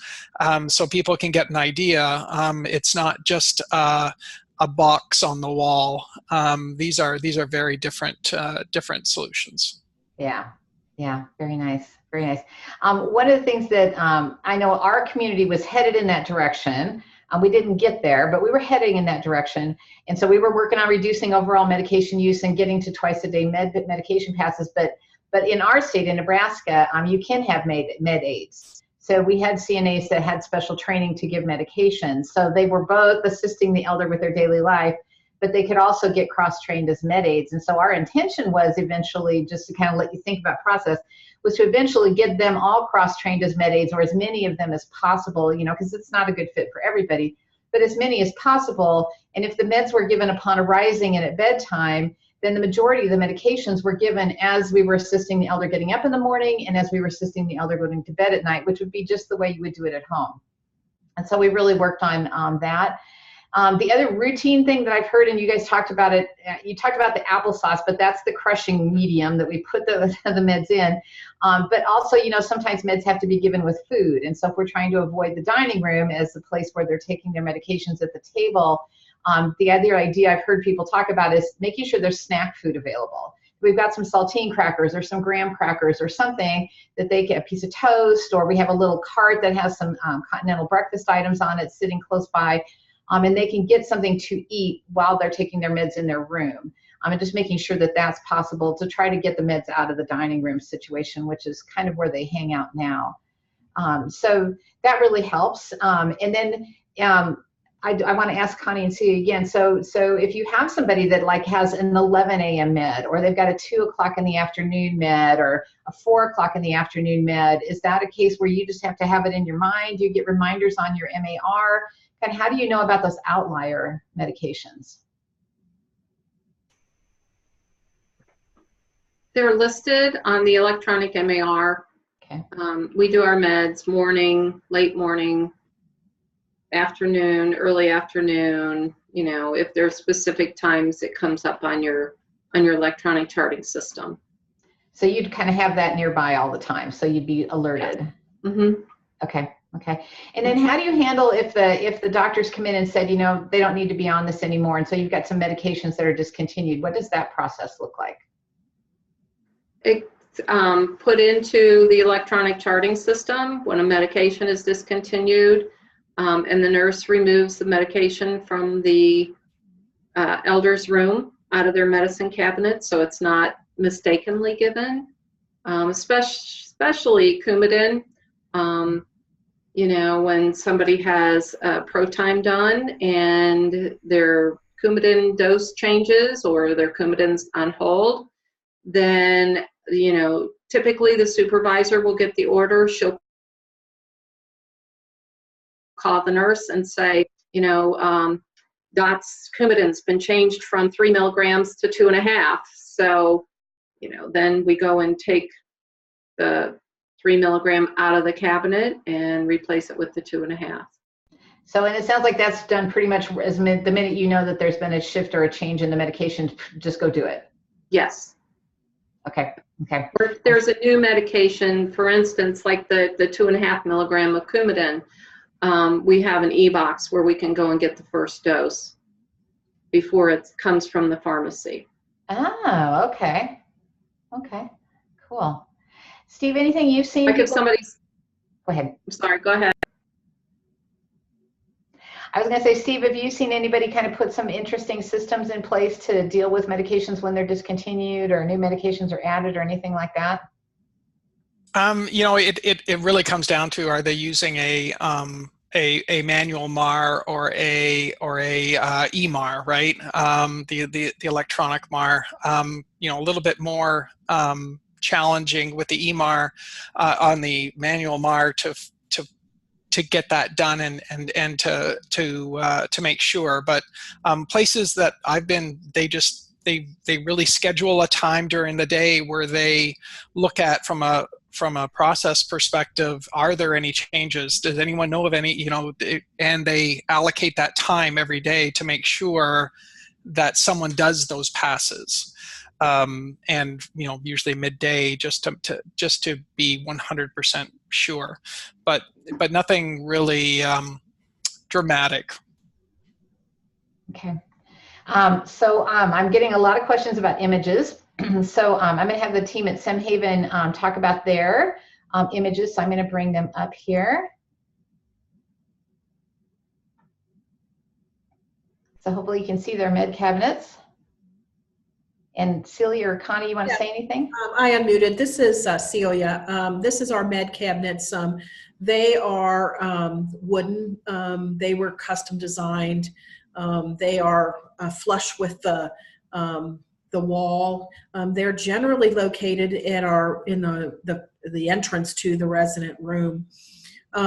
so people can get an idea, it's not just a box on the wall. These are very different solutions. Yeah, very nice, very nice. One of the things that I know our community was headed in that direction We didn't get there, but we were heading in that direction. And so we were working on reducing overall medication use and getting to twice-a-day medication passes. But in our state, in Nebraska, you can have med aids. So we had CNAs that had special training to give medications. So they were both assisting the elder with their daily life, but they could also get cross-trained as med aids. And so our intention was eventually, just to kind of let you think about process, was to eventually get them all cross-trained as med aids, or as many of them as possible, you know, because it's not a good fit for everybody, but as many as possible. And if the meds were given upon arising and at bedtime, then the majority of the medications were given as we were assisting the elder getting up in the morning and as we were assisting the elder going to bed at night, which would be just the way you would do it at home. And so we really worked on that. The other routine thing that I've heard, and you guys talked about it, you talked about the applesauce, but that's the crushing medium that we put the meds in. But also, you know, sometimes meds have to be given with food. And so if we're trying to avoid the dining room as the place where they're taking their medications at the table, the other idea I've heard people talk about is making sure there's snack food available. We've got some saltine crackers or some graham crackers or something that they get, a piece of toast, or we have a little cart that has some continental breakfast items on it sitting close by. And they can get something to eat while they're taking their meds in their room. And just making sure that that's possible to try to get the meds out of the dining room situation, which is kind of where they hang out now. So that really helps. And then I want to ask Connie and Sia again. So if you have somebody that like has an 11 a.m. med, or they've got a 2 o'clock in the afternoon med, or a 4 o'clock in the afternoon med, is that a case where you just have to have it in your mind? You get reminders on your MAR? And how do you know about those outlier medications? They're listed on the electronic MAR. Okay. We do our meds morning, late morning, afternoon, early afternoon. You know, if there's specific times, it comes up on your electronic charting system. So you'd kind of have that nearby all the time, so you'd be alerted. Mm-hmm. Okay. Okay. And then how do you handle if the doctors come in and said, you know, they don't need to be on this anymore, and so you've got some medications that are discontinued? What does that process look like? It's put into the electronic charting system when a medication is discontinued, and the nurse removes the medication from the elder's room out of their medicine cabinet, so it's not mistakenly given, especially Coumadin. You know, when somebody has pro time done and their Coumadin dose changes or their Coumadin's on hold, then, you know, typically the supervisor will get the order. She'll call the nurse and say, you know, Dot's Coumadin's been changed from 3 milligrams to 2.5. So, you know, then we go and take the 3 milligram out of the cabinet and replace it with the 2.5. So, and it sounds like that's done pretty much the minute you know that there's been a shift or a change in the medication, just go do it. Yes. Okay. Okay. Or if there's a new medication, for instance, like the 2.5 milligram of Coumadin, we have an e-box where we can go and get the first dose before it comes from the pharmacy. Oh, okay. Okay. Cool. Steve, anything you've seen? Like if somebody's, go ahead. I'm sorry, go ahead. I was going to say, Steve, have you seen anybody kind of put some interesting systems in place to deal with medications when they're discontinued, or new medications are added, or anything like that? You know, it really comes down to, are they using a manual MAR or a EMAR, right? The electronic MAR. You know, a little bit more challenging with the EMAR on the manual MAR to get that done and to make sure. But places that I've been, they really schedule a time during the day where they look at from a process perspective, are there any changes? Does anyone know of any, you know, and they allocate that time every day to make sure that someone does those passes. And, you know, usually midday just to be 100% sure, but nothing really dramatic. Okay. So I'm getting a lot of questions about images. So I'm going to have the team at Semhaven talk about their images. So I'm going to bring them up here. So hopefully you can see their med cabinets. And Celia or Connie, you want to Yeah. say anything? I unmuted. This is Celia. This is our med cabinets. They are wooden. They were custom designed. They are flush with the wall. They're generally located in the entrance to the resident room.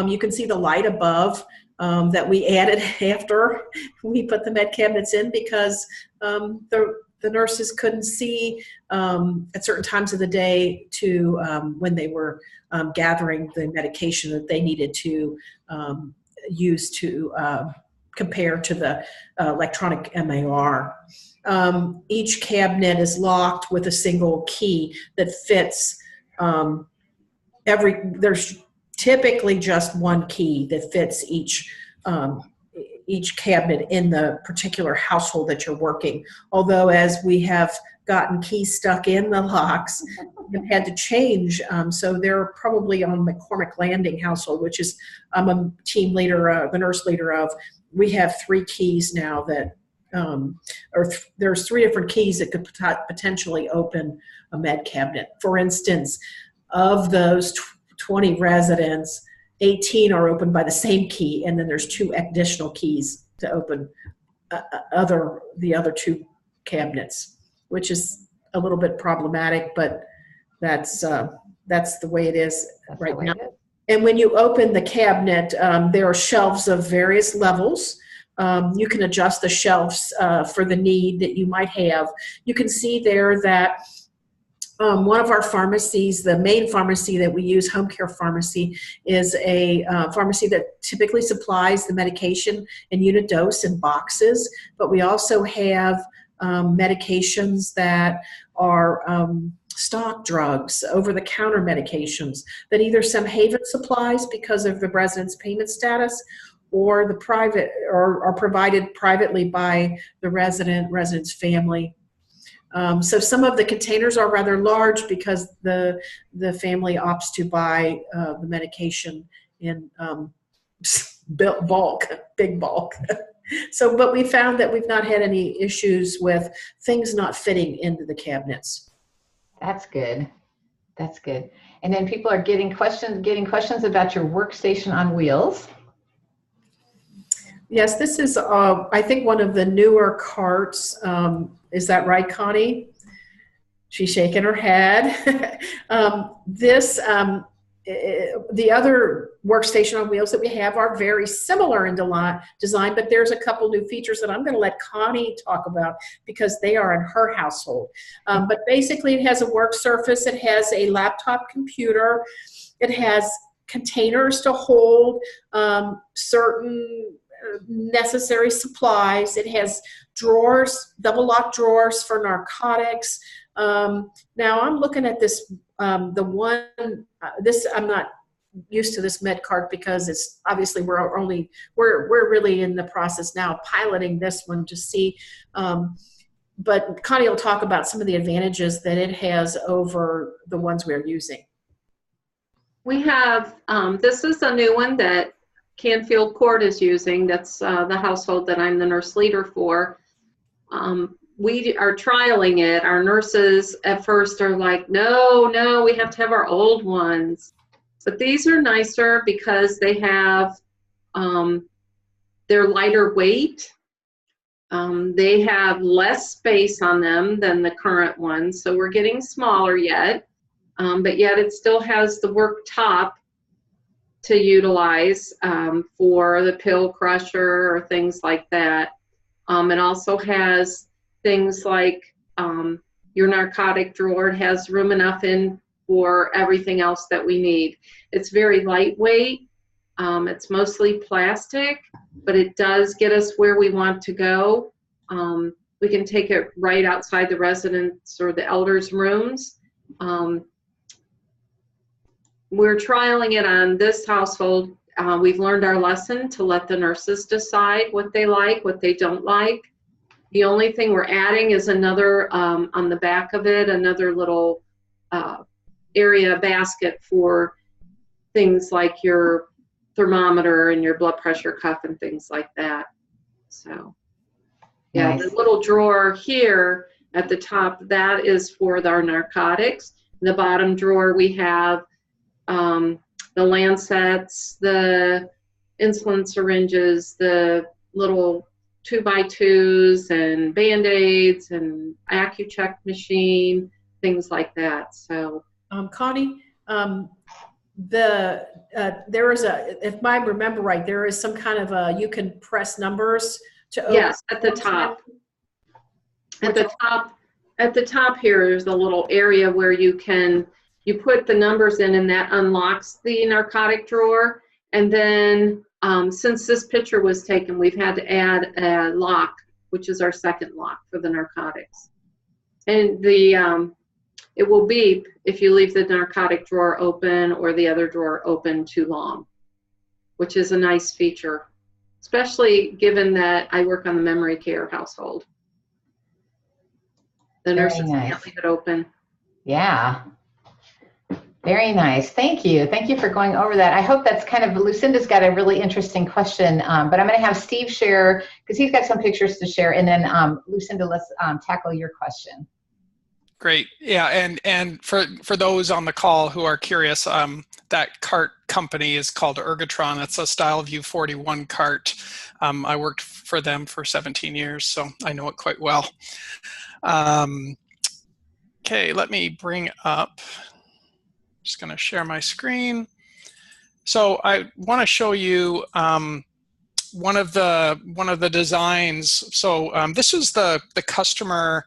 You can see the light above that we added after we put the med cabinets in, because the nurses couldn't see at certain times of the day to when they were gathering the medication that they needed to use to compare to the electronic MAR. Each cabinet is locked with a single key that fits there's typically just one key that fits each cabinet in the particular household that you're working. Although as we have gotten keys stuck in the locks, we've had to change. So they're probably on McCormick Landing household, which is I'm a team leader, the nurse leader of. We have 3 keys now that, there's 3 different keys that could potentially open a med cabinet. For instance, of those 20 residents, 18 are opened by the same key, and then there's 2 additional keys to open the other 2 cabinets, which is a little bit problematic, but that's the way it is right now. And when you open the cabinet, there are shelves of various levels. You can adjust the shelves for the need that you might have. You can see there that one of our pharmacies, the main pharmacy that we use, Home Care Pharmacy, is a pharmacy that typically supplies the medication in unit dose in boxes, but we also have medications that are stock drugs, over-the-counter medications that either some Haven supplies because of the resident's payment status, or the private, or are provided privately by the resident's family. So some of the containers are rather large because the family opts to buy the medication in bulk, big bulk. So, but we found that we've not had any issues with things not fitting into the cabinets. That's good. That's good. And then people are getting questions about your workstation on wheels. Yes, this is, I think, one of the newer carts. Is that right, Connie? She's shaking her head. The other workstation on wheels that we have are very similar in design, but there's a couple new features that I'm going to let Connie talk about because they are in her household. But basically, it has a work surface. It has a laptop computer. It has containers to hold certain necessary supplies. It has drawers, double lock drawers for narcotics. Now I'm looking at this, I'm not used to this med cart because it's obviously we're really in the process now of piloting this one to see, but Connie will talk about some of the advantages that it has over the ones we're using. We have, this is a new one that Canfield Court is using. That's the household that I'm the nurse leader for. We are trialing it. Our nurses at first are like, no, we have to have our old ones. But these are nicer because they have, they're lighter weight. They have less space on them than the current ones. So we're getting smaller yet, but yet it still has the work top to utilize for the pill crusher or things like that. It also has things like your narcotic drawer. It has room enough in for everything else that we need. It's very lightweight. It's mostly plastic, but it does get us where we want to go. We can take it right outside the residents' or the elders' rooms. We're trialing it on this household. We've learned our lesson to let the nurses decide what they like, what they don't like. The only thing we're adding is another, on the back of it, another little area basket for things like your thermometer and your blood pressure cuff and things like that. So Yeah, Nice. the little drawer here at the top, that is for our narcotics. The bottom drawer, we have the lancets, the insulin syringes, the little 2x2s and Band-Aids and AccuCheck machine, things like that. So, Connie, there is if I remember right, there is some kind of you can press numbers to open. yes, at the top. At the top here is a little area where you put the numbers in, and that unlocks the narcotic drawer. And then since this picture was taken, we've had to add a lock, which is our second lock for the narcotics. And it will beep if you leave the narcotic drawer open or the other drawer open too long, which is a nice feature, especially given that I work on the memory care household. The nurses can't leave it open. Yeah. Very nice. Thank you. Thank you for going over that. I hope that's kind of, Lucinda's got a really interesting question, but I'm going to have Steve share because he's got some pictures to share. And then Lucinda, let's tackle your question. Great. Yeah, and for those on the call who are curious, that cart company is called Ergotron. It's a StyleView 41 cart. I worked for them for 17 years, so I know it quite well. Okay, let me bring up, just going to share my screen. So I want to show you one of the designs. So this was the customer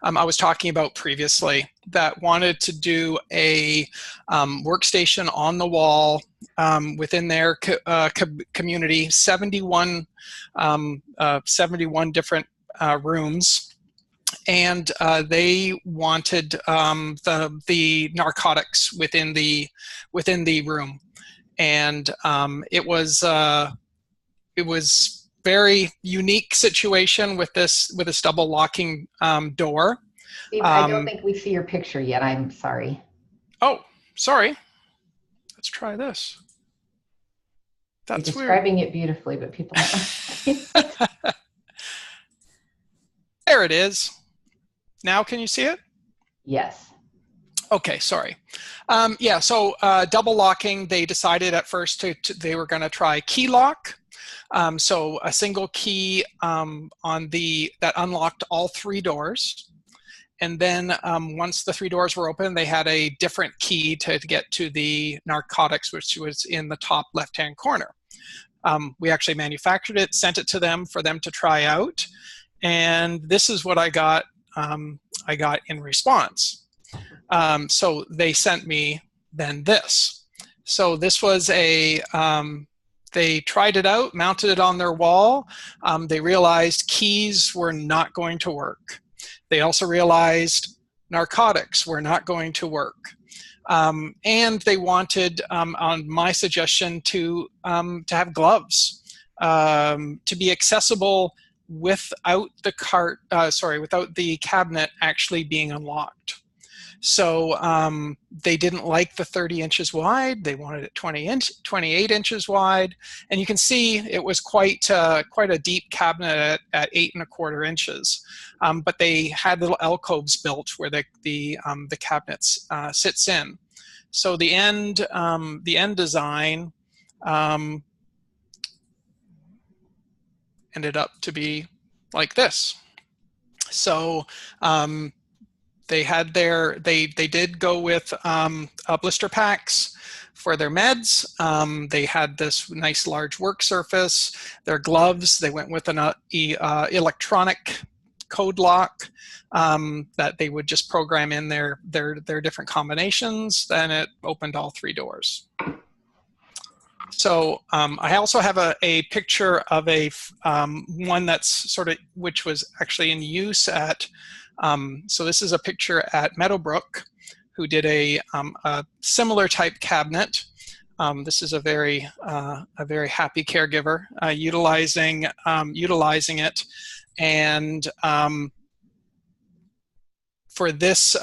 I was talking about previously that wanted to do a workstation on the wall within their community, 71 different rooms. And they wanted the narcotics within the room, and it was very unique situation with this double locking door. Steve, I don't think we see your picture yet. I'm sorry. Oh, sorry. Let's try this. That's You're describing it beautifully, but people don't. There it is. Now can you see it? Yes. Okay, sorry. Yeah, so double locking, they decided at first they were going to try key lock. So a single key that unlocked all three doors. And then once the three doors were open, they had a different key to get to the narcotics, which was in the top left-hand corner. We actually manufactured it, sent it to them for them to try out. And this is what I got in response. So they sent me then this. So this was they tried it out, mounted it on their wall. They realized keys were not going to work. They also realized narcotics were not going to work. And they wanted, on my suggestion, to have gloves, to be accessible without without the cabinet actually being unlocked. So they didn't like the 30 inches wide. They wanted it 28 inches wide. And you can see it was quite a deep cabinet at 8 1/4 inches. But they had little alcoves built where the cabinets sits in. So the end design ended up to be like this. So they did go with blister packs for their meds. They had this nice large work surface. Their gloves, they went with an electronic code lock that they would just program in their different combinations. Then it opened all three doors. So I also have a picture of one that's which was actually in use at, so this is a picture at Meadowbrook, who did a similar type cabinet. This is a very happy caregiver utilizing it, and for this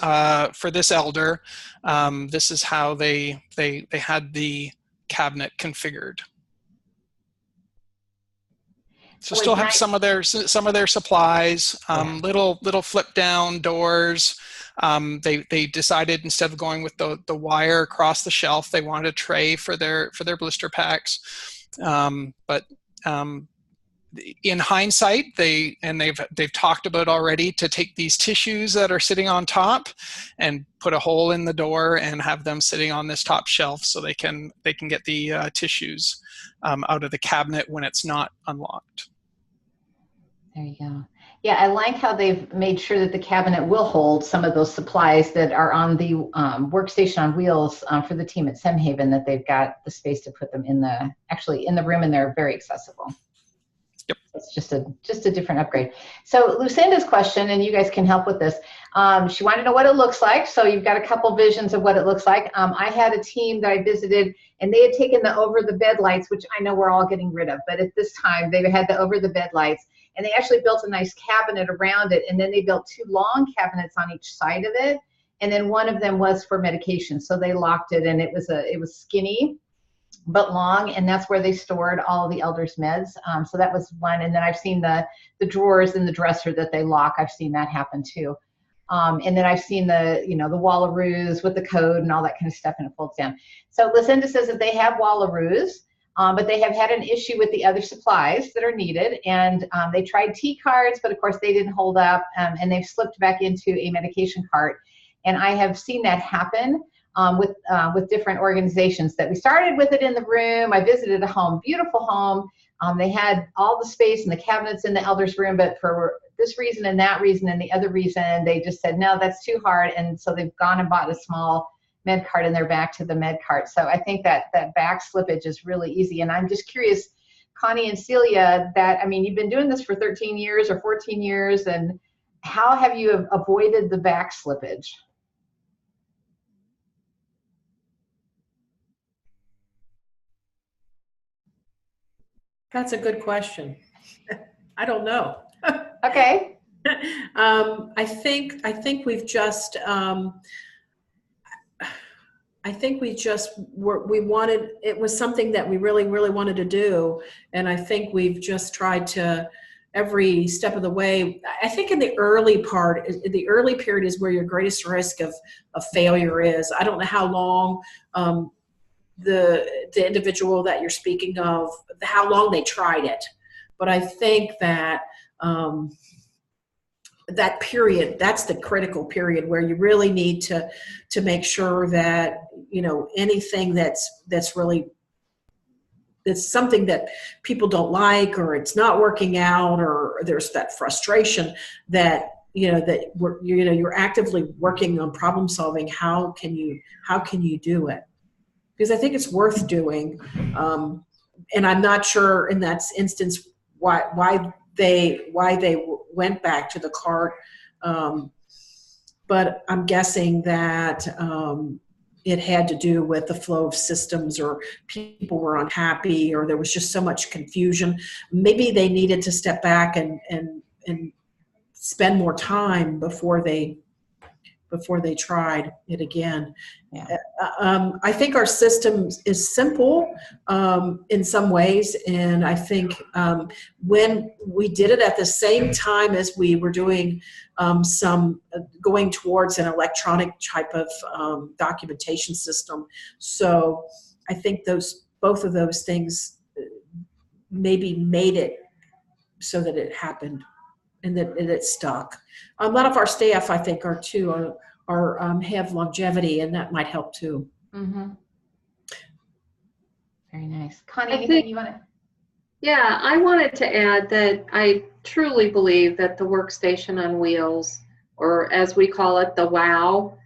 elder, this is how they had the cabinet configured. So still have some of their supplies, little flip down doors. They decided instead of going with the wire across the shelf, they wanted a tray for their blister packs. But in hindsight, they've talked about already to take these tissues that are sitting on top and put a hole in the door and have them sitting on this top shelf so they can get the tissues out of the cabinet when it's not unlocked. There you go. Yeah, I like how they've made sure that the cabinet will hold some of those supplies that are on the workstation on wheels for the team at Semhaven, that they've got the space to put them in the room, and they're very accessible. Yep. It's just a different upgrade. So Lucinda's question, and you guys can help with this. She wanted to know what it looks like. So you've got a couple visions of what it looks like. I had a team that I visited, and they had taken the over-the-bed lights, which I know we're all getting rid of, but at this time they had the over-the-bed lights, and they actually built a nice cabinet around it, and then they built 2 long cabinets on each side of it, and then one of them was for medication. So they locked it, and it was skinny but long, and that's where they stored all the elders' meds. So that was one. And then I've seen the drawers in the dresser that they lock. I've seen that happen too. And then I've seen the wallaroos with the code and all that kind of stuff, and it folds down. So Lucinda says that they have wallaroos, but they have had an issue with the other supplies that are needed. And they tried T cards, but of course they didn't hold up, and they've slipped back into a medication cart. And I have seen that happen with different organizations. That we started with it in the room. I visited a home, beautiful home. They had all the space and the cabinets in the elders' room, but for this reason and that reason and the other reason, they just said, no, that's too hard. And so they've gone and bought a small med cart, and they're back to the med cart. So I think that back slippage is really easy. And I'm just curious, Connie and Celia, you've been doing this for 13 years or 14 years, and how have you avoided the back slippage? That's a good question. I don't know. Okay. I think we've just it was something that we really, really wanted to do. And I think we've just tried to, every step of the way. I think in the early period is where your greatest risk of failure is. I don't know how long the individual that you're speaking of, how long they tried it. But I think that that period, that's the critical period where you really need to make sure that, anything that's something that people don't like, or it's not working out, or there's that frustration that, you're actively working on problem solving. How can you do it? Because I think it's worth doing. And I'm not sure in that instance why they went back to the cart. But I'm guessing that it had to do with the flow of systems, or people were unhappy, or there was just so much confusion. Maybe they needed to step back and spend more time before they tried it again. Yeah. I think our system is simple in some ways, and I think when we did it at the same time as we were doing going towards an electronic type of documentation system, so I think both of those things maybe made it so that it happened and that it stuck. A lot of our staff, I think, have longevity, and that might help too. Mm-hmm. Very nice. Connie, anything you want to? Yeah, I wanted to add that I truly believe that the workstation on wheels, or as we call it, the WOW,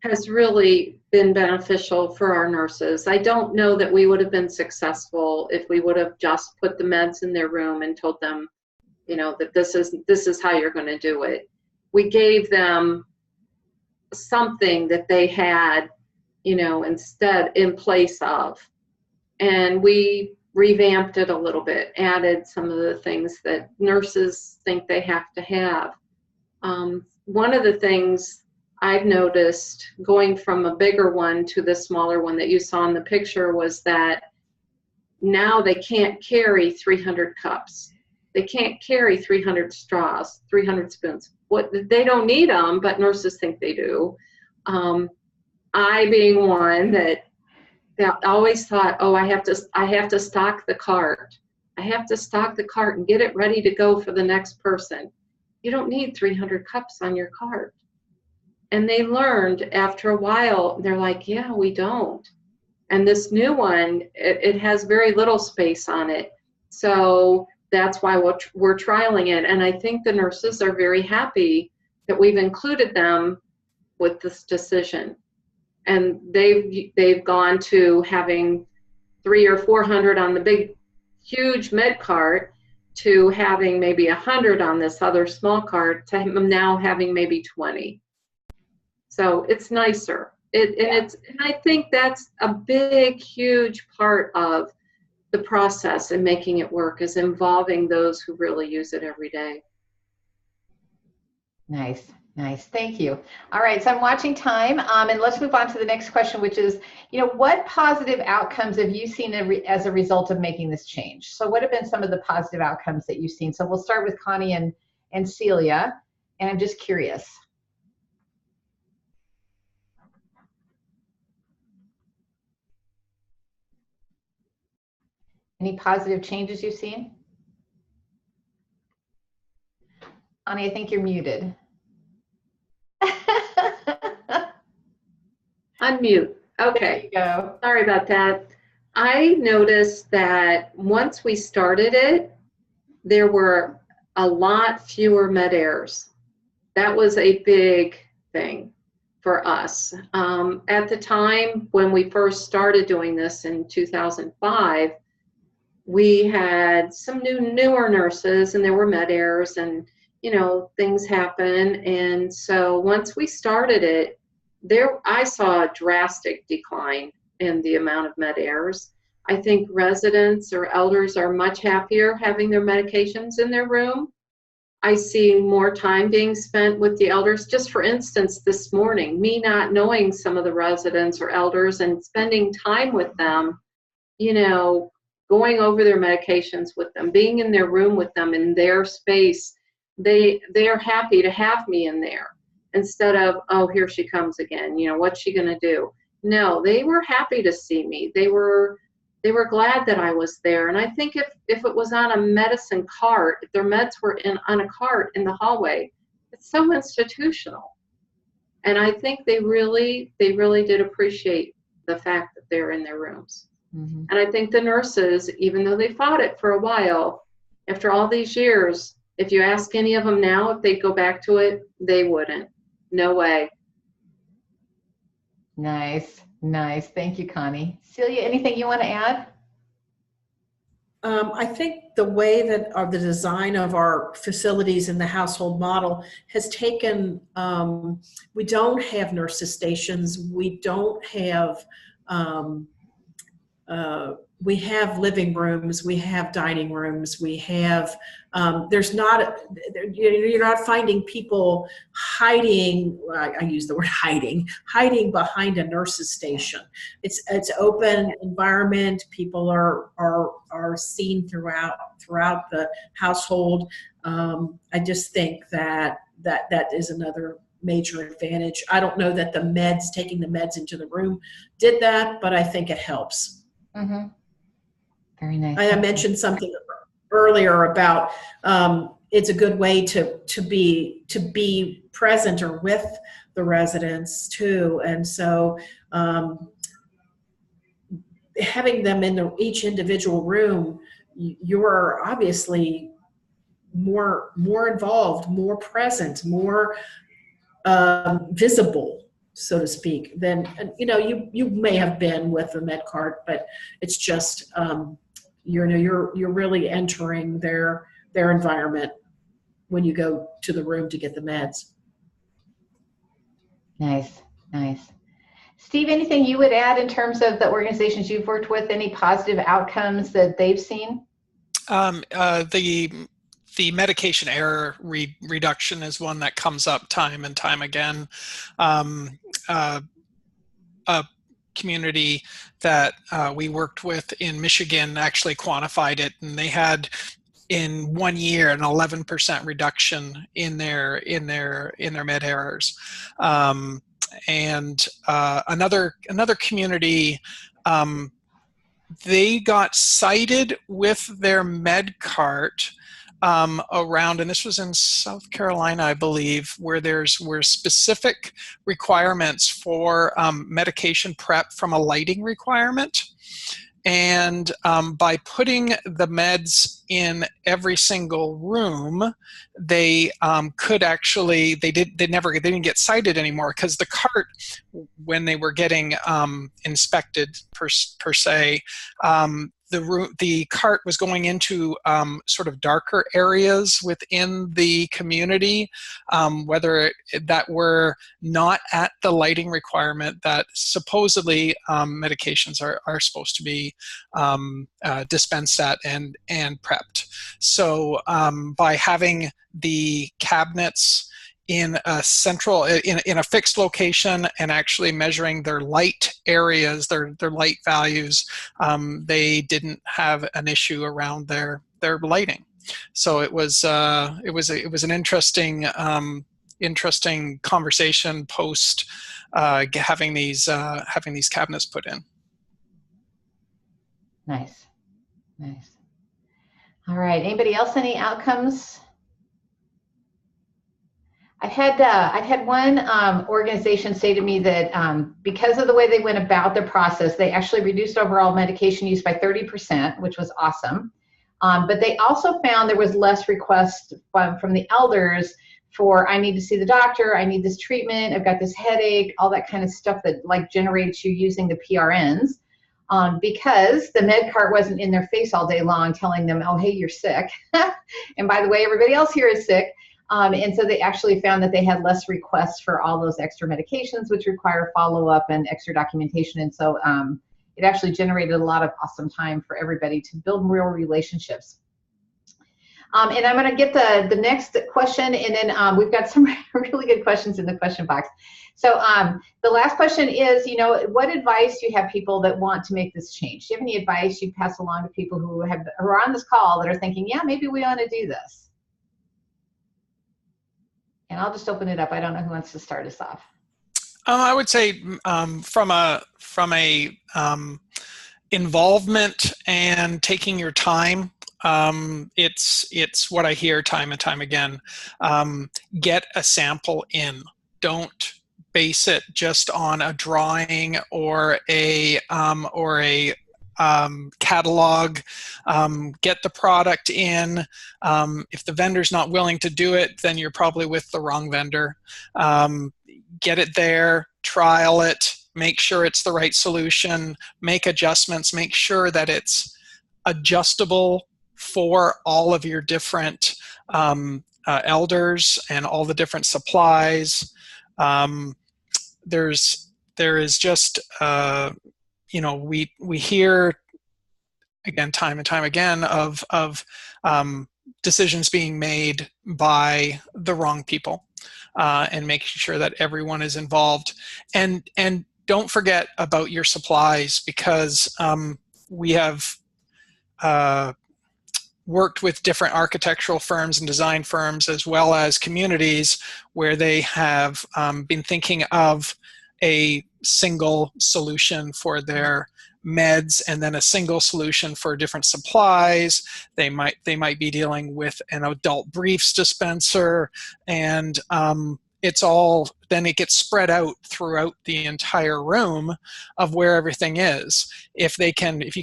has really been beneficial for our nurses. I don't know that we would have been successful if we would have just put the meds in their room and told them, that this is how you're going to do it. We gave them something that they had, instead in place of, and we revamped it a little bit, added some of the things that nurses think they have to have. One of the things I've noticed going from a bigger one to the smaller one that you saw in the picture was that now they can't carry 300 cups. They can't carry 300 straws, 300 spoons. What, they don't need them, but nurses think they do. I being one that always thought, oh, I have to stock the cart. I have to stock the cart and get it ready to go for the next person. You don't need 300 cups on your cart. And they learned after a while, they're like, yeah, we don't. And this new one, it has very little space on it. So that's why we're trialing it. And I think the nurses are very happy that we've included them with this decision. And they've gone to having 300 or 400 on the big, huge med cart to having maybe 100 on this other small cart to now having maybe 20. So it's nicer. And I think that's a big, huge part of the process and making it work, is involving those who really use it every day. Nice. Nice. Thank you. All right. So I'm watching time, and let's move on to the next question, which is, what positive outcomes have you seen as a result of making this change? So what have been some of the positive outcomes that you've seen? So we'll start with Connie and Celia, and I'm just curious. Any positive changes you've seen? Connie, I think you're muted. Unmute. Okay. There you go. Sorry about that. I noticed that once we started it, there were a lot fewer med errors. That was a big thing for us. At the time when we first started doing this in 2005, we had some newer nurses, and there were med errors, and things happen. And so once we started it, I saw a drastic decline in the amount of med errors. I think residents or elders are much happier having their medications in their room. I see more time being spent with the elders. Just for instance, this morning, me not knowing some of the residents or elders and spending time with them, going over their medications with them, being in their room with them in their space, they are happy to have me in there. Instead of, oh, here she comes again, what's she going to do? No, they were happy to see me. They were glad that I was there. And I think if it was on a medicine cart, if their meds were on a cart in the hallway, it's so institutional. And I think they really did appreciate the fact that they're in their rooms. Mm-hmm. And I think the nurses, even though they fought it for a while, after all these years, if you ask any of them now if they'd go back to it, they wouldn't. No way. Nice. Nice. Thank you, Connie. Celia, anything you want to add? I think the way that the design of our facilities in the household model has taken, we don't have nurses stations. We don't have, we have living rooms, we have dining rooms, we have, you're not finding people hiding, I use the word hiding behind a nurse's station. It's open environment. People are seen throughout the household. I just think that is another major advantage. I don't know that taking the meds into the room did that, but I think it helps. Mm-hmm. Very nice. I mentioned something earlier about it's a good way to be present or with the residents too, and so having them in each individual room, you're obviously more involved, more present, more visible, so to speak, than you may have been with the med cart, but it's just you're really entering their environment when you go to the room to get the meds. Nice. Steve, anything you would add in terms of the organizations you've worked with? Any positive outcomes that they've seen? The medication error reduction is one that comes up time and time again. A community that we worked with in Michigan actually quantified it, and they had in 1 year, an 11% reduction in their med errors. And another community, they got cited with their med cart around, and this was in South Carolina, I believe, where were specific requirements for medication prep from a lighting requirement. And by putting the meds in every single room, they could actually, they didn't get cited anymore, because the cart, when they were getting inspected per se, the cart was going into sort of darker areas within the community, whether that were not at the lighting requirement that supposedly medications are supposed to be dispensed at and prepped. So by having the cabinets in a central, in a fixed location, and actually measuring their light areas, their light values, they didn't have an issue around their lighting. So it was an interesting conversation post having these cabinets put in. Nice. All right. Anybody else? Any outcomes? I've had one organization say to me that because of the way they went about the process, they actually reduced overall medication use by 30%, which was awesome. But they also found there was less requests from the elders for, I need to see the doctor, I need this treatment, I've got this headache, all that kind of stuff that like generates you using the PRNs. Because the med cart wasn't in their face all day long telling them, oh, hey, you're sick. And by the way, everybody else here is sick. And so they actually found that they had less requests for all those extra medications, which require follow-up and extra documentation. And so it actually generated a lot of awesome time for everybody to build real relationships. And I'm going to get the next question, and then we've got some really good questions in the question box. So the last question is, what advice do you have people that want to make this change? Do you have any advice you'd pass along to people who are on this call that are thinking, yeah, maybe we want to do this? And I'll just open it up. I don't know who wants to start us off. I would say from a involvement and taking your time. It's what I hear time and time again. Get a sample in. Don't base it just on a drawing or a catalog. Get the product in. If the vendor's not willing to do it, then you're probably with the wrong vendor. Get it there, trial it, make sure it's the right solution, make adjustments, make sure that it's adjustable for all of your different elders and all the different supplies. There is just we hear again time and time again of decisions being made by the wrong people, and making sure that everyone is involved, and don't forget about your supplies, because we have worked with different architectural firms and design firms, as well as communities, where they have been thinking of a single solution for their meds and then a single solution for different supplies. They might be dealing with an adult briefs dispenser, and it's all, then it gets spread out throughout the entire room of where everything is. If you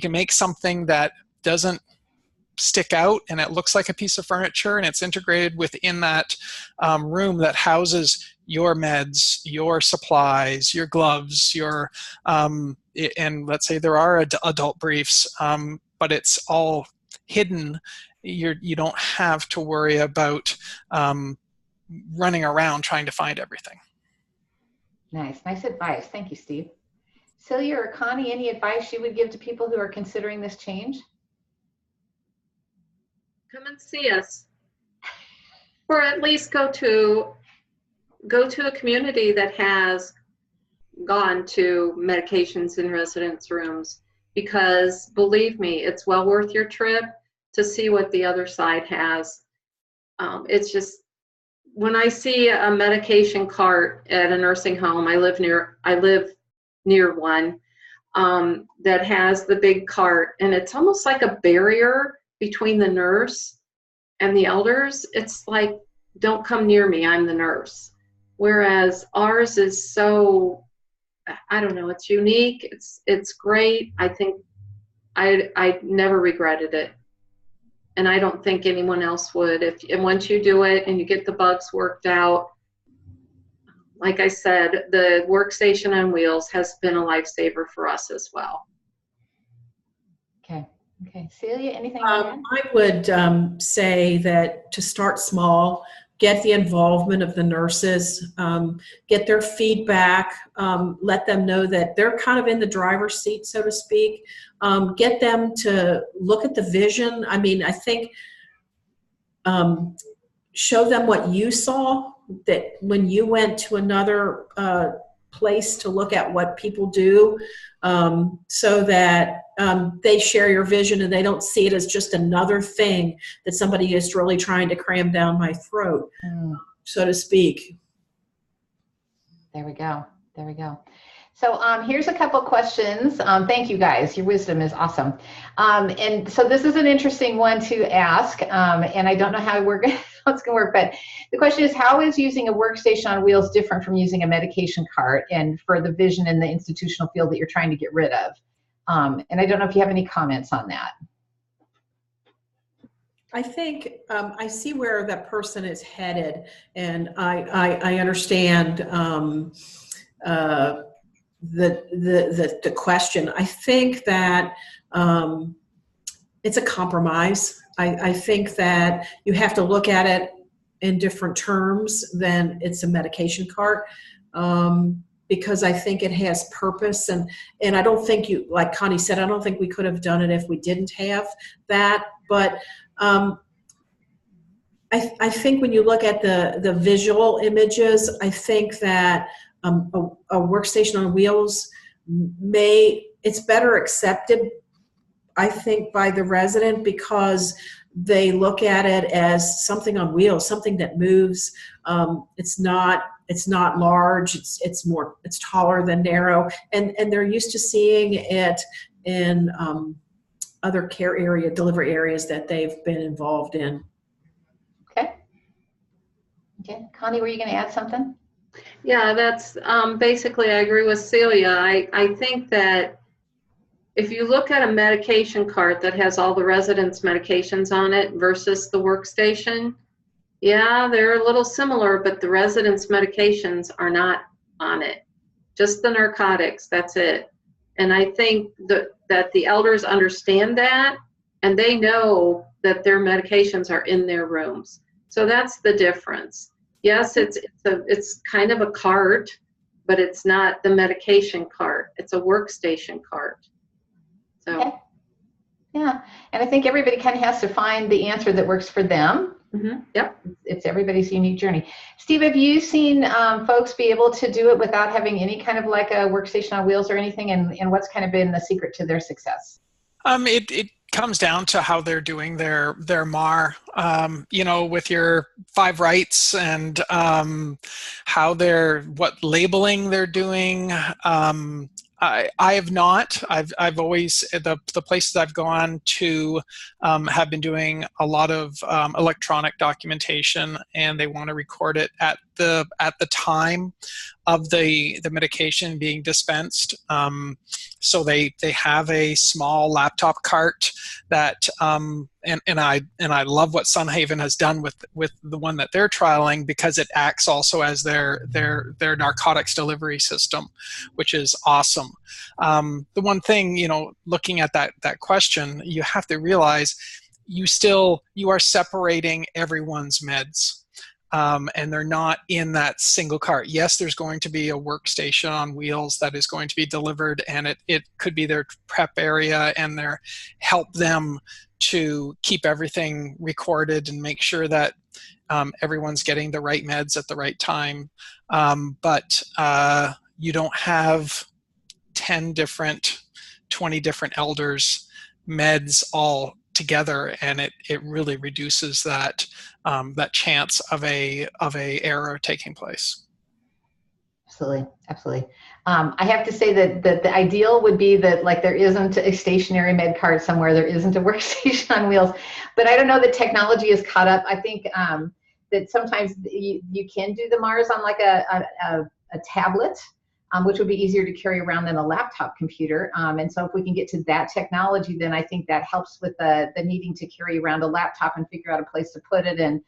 can make something that doesn't stick out and it looks like a piece of furniture and it's integrated within that room that houses your meds, your supplies, your gloves, and let's say there are adult briefs, but it's all hidden. You don't have to worry about running around trying to find everything. Nice advice. Thank you, Steve. Celia or Connie, any advice you would give to people who are considering this change? Come and see us, or at least go to a community that has gone to medications in residence rooms, because believe me, it's well worth your trip. to see what the other side has. It's just, when I see a medication cart at a nursing home, I live near one, that has the big cart, and it's almost like a barrier between the nurse and the elders. It's like, don't come near me, I'm the nurse. Whereas ours is so, I don't know, it's unique, it's great. I think I never regretted it. And I don't think anyone else would. And once you do it and you get the bugs worked out, like I said, the workstation on wheels has been a lifesaver for us as well. Okay. Okay. Celia, anything on that? I would say that to start small, get the involvement of the nurses, get their feedback, let them know that they're kind of in the driver's seat, so to speak. Get them to look at the vision. I mean, I think show them what you saw, that when you went to another place to look at what people do, so that they share your vision and they don't see it as just another thing that somebody is really trying to cram down my throat, so to speak. There we go. There we go. So here's a couple questions. Thank you guys. Your wisdom is awesome. And so this is an interesting one to ask, and I don't know how it's going to work, but the question is, how is using a workstation on wheels different from using a medication cart, and for the vision in the institutional field that you're trying to get rid of? And I don't know if you have any comments on that. I think I see where that person is headed, and I understand the question. I think that it's a compromise. I think that you have to look at it in different terms than it's a medication cart, because I think it has purpose, and I don't think you, like Connie said, I don't think we could have done it if we didn't have that. But I think when you look at the visual images, I think that a workstation on wheels it's better accepted, I think, by the resident, because they look at it as something on wheels, something that moves. It's not large. It's taller than narrow, and they're used to seeing it in other delivery areas that they've been involved in. Okay. Okay, Connie, were you going to add something? Yeah, that's basically, I agree with Celia. I think that if you look at a medication cart that has all the residents' medications on it versus the workstation, yeah, they're a little similar, but the residents' medications are not on it. Just the narcotics, that's it. And I think that the elders understand that, and they know that their medications are in their rooms. So that's the difference. Yes, it's kind of a cart, but it's not the medication cart. It's a workstation cart. So. Okay. Yeah, and I think everybody kind of has to find the answer that works for them. Mm-hmm. Yep. It's everybody's unique journey. Steve, have you seen folks be able to do it without having any kind of like a workstation on wheels or anything, and what's kind of been the secret to their success? It comes down to how they're doing their MAR, with your 5 rights and what labeling they're doing. I have not. I've always, the places I've gone to have been doing a lot of electronic documentation, and they want to record it at the time of the medication being dispensed. So they have a small laptop cart that and I love what Sunhaven has done with the one that they're trialing, because it acts also as their narcotics delivery system, which is awesome. The one thing, looking at that question, you have to realize you are separating everyone's meds. And they're not in that single cart. Yes, there's going to be a workstation on wheels that is going to be delivered, and it could be their prep area and help them to keep everything recorded and make sure that everyone's getting the right meds at the right time. But you don't have 10 different, 20 different elders' meds all together, and it really reduces that that chance of a error taking place. Absolutely, absolutely. I have to say that the ideal would be that like there isn't a stationary med cart somewhere, there isn't a workstation on wheels, but I don't know that technology is caught up. I think that sometimes you can do the Mars on like a tablet, which would be easier to carry around than a laptop computer. And so if we can get to that technology, then I think that helps with the needing to carry around a laptop and figure out a place to put it and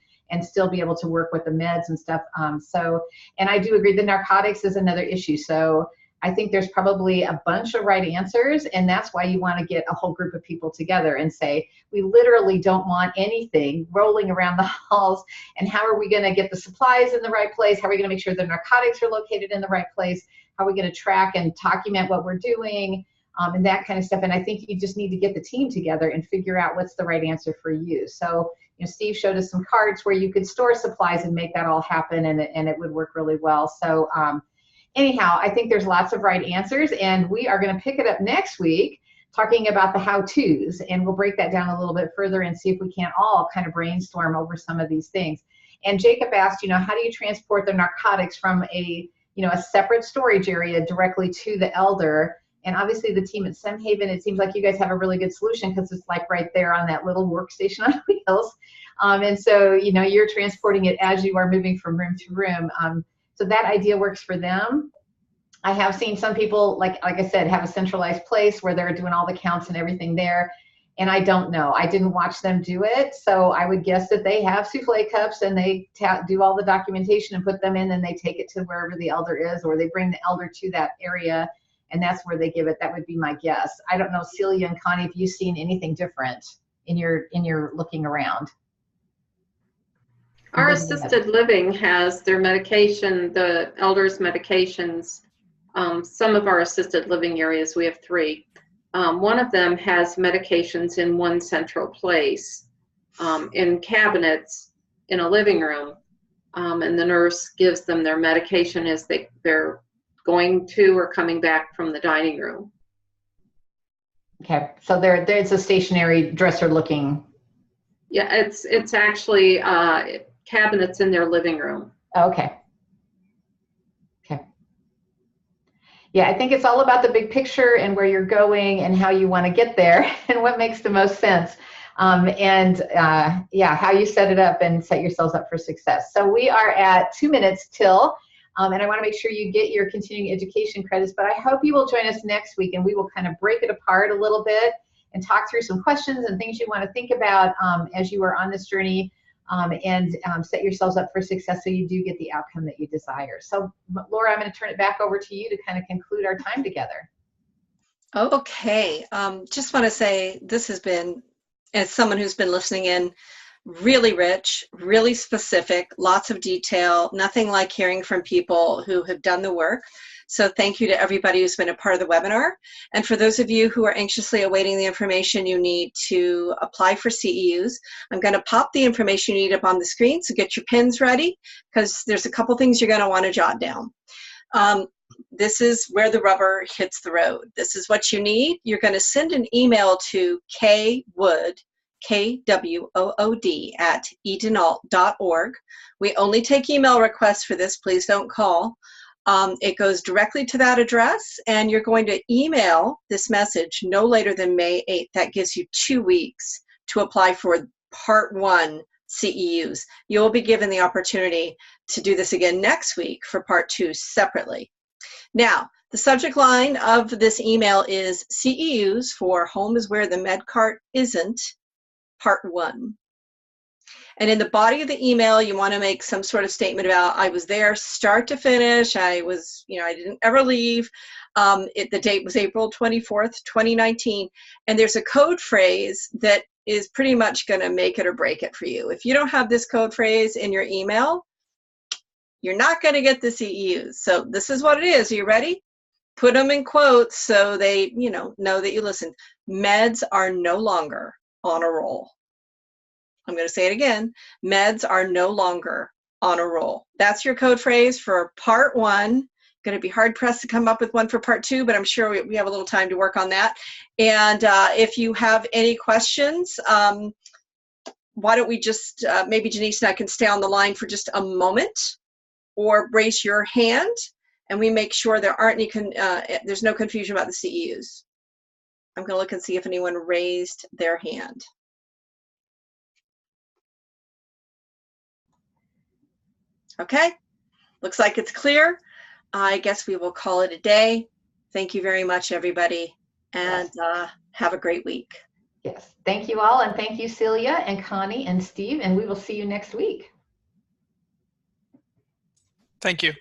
still be able to work with the meds and stuff. And I do agree the narcotics is another issue. So I think there's probably a bunch of right answers, and that's why you want to get a whole group of people together and say, we literally don't want anything rolling around the halls, and how are we going to get the supplies in the right place? How are we going to make sure the narcotics are located in the right place? How are we going to track and document what we're doing, and that kind of stuff? And I think you just need to get the team together and figure out what's the right answer for you. So, you know, Steve showed us some cards where you could store supplies and make that all happen, and it would work really well. So anyhow, I think there's lots of right answers, and we are going to pick it up next week talking about the how-tos, and we'll break that down a little bit further and see if we can't all kind of brainstorm over some of these things. And Jacob asked, you know, how do you transport the narcotics from a separate storage area directly to the elder? And obviously the team at Semhaven, it seems like you guys have a really good solution because it's like right there on that little workstation on wheels. And so, you know, you're transporting it as you are moving from room to room. So that idea works for them. I have seen some people, like I said, have a centralized place where they're doing all the counts and everything there. And I don't know. I didn't watch them do it. So I would guess that they have souffle cups and they do all the documentation and put them in, and they take it to wherever the elder is, or they bring the elder to that area, and that's where they give it. That would be my guess. I don't know, Celia and Connie, if you've seen anything different in your looking around. Our assisted living has their medication, the elders' medications. Some of our assisted living areas, we have 3. One of them has medications in one central place, in cabinets in a living room, and the nurse gives them their medication as they're going to or coming back from the dining room. Okay, so there's a stationary dresser looking. Yeah, it's actually cabinets in their living room. Okay. Okay. Yeah, I think it's all about the big picture and where you're going and how you want to get there and what makes the most sense. Yeah, how you set it up and set yourselves up for success. So we are at 2 minutes till, and I want to make sure you get your continuing education credits, but I hope you will join us next week and we will kind of break it apart a little bit and talk through some questions and things you want to think about as you are on this journey. And set yourselves up for success so you do get the outcome that you desire. So Laura, I'm going to turn it back over to you to kind of conclude our time together. Okay. Just want to say this has been, as someone who's been listening in, really rich, really specific, lots of detail, nothing like hearing from people who have done the work. So thank you to everybody who's been a part of the webinar. And for those of you who are anxiously awaiting the information you need to apply for CEUs, I'm going to pop the information you need up on the screen, so get your pens ready, because there's a couple things you're going to want to jot down. This is where the rubber hits the road. This is what you need. You're going to send an email to kwood, KWOOD, at edenalt.org. We only take email requests for this. Please don't call. It goes directly to that address, and you're going to email this message no later than May 8th. That gives you 2 weeks to apply for Part 1 CEUs. You will be given the opportunity to do this again next week for Part 2 separately. Now, the subject line of this email is CEUs for Home is Where the Med Cart Isn't, Part 1. And in the body of the email, you want to make some sort of statement about, I was there start to finish. I was, I didn't ever leave. The date was April 24th, 2019. And there's a code phrase that is pretty much going to make it or break it for you. If you don't have this code phrase in your email, you're not going to get the CEUs. So this is what it is. Are you ready? Put them in quotes so they, know that you listened. Meds are no longer on a roll. I'm going to say it again. Meds are no longer on a roll. That's your code phrase for Part 1 going to be hard pressed to come up with one for part 2, but I'm sure we have a little time to work on that. And if you have any questions, why don't we just, maybe Janice and I can stay on the line for just a moment, or raise your hand, and we make sure there aren't any, there's no confusion about the CEUs. I'm going to look and see if anyone raised their hand. Okay, looks like it's clear. I guess we will call it a day. Thank you very much, everybody, and have a great week. Yes, thank you all, and thank you, Celia and Connie and Steve, and we will see you next week. Thank you.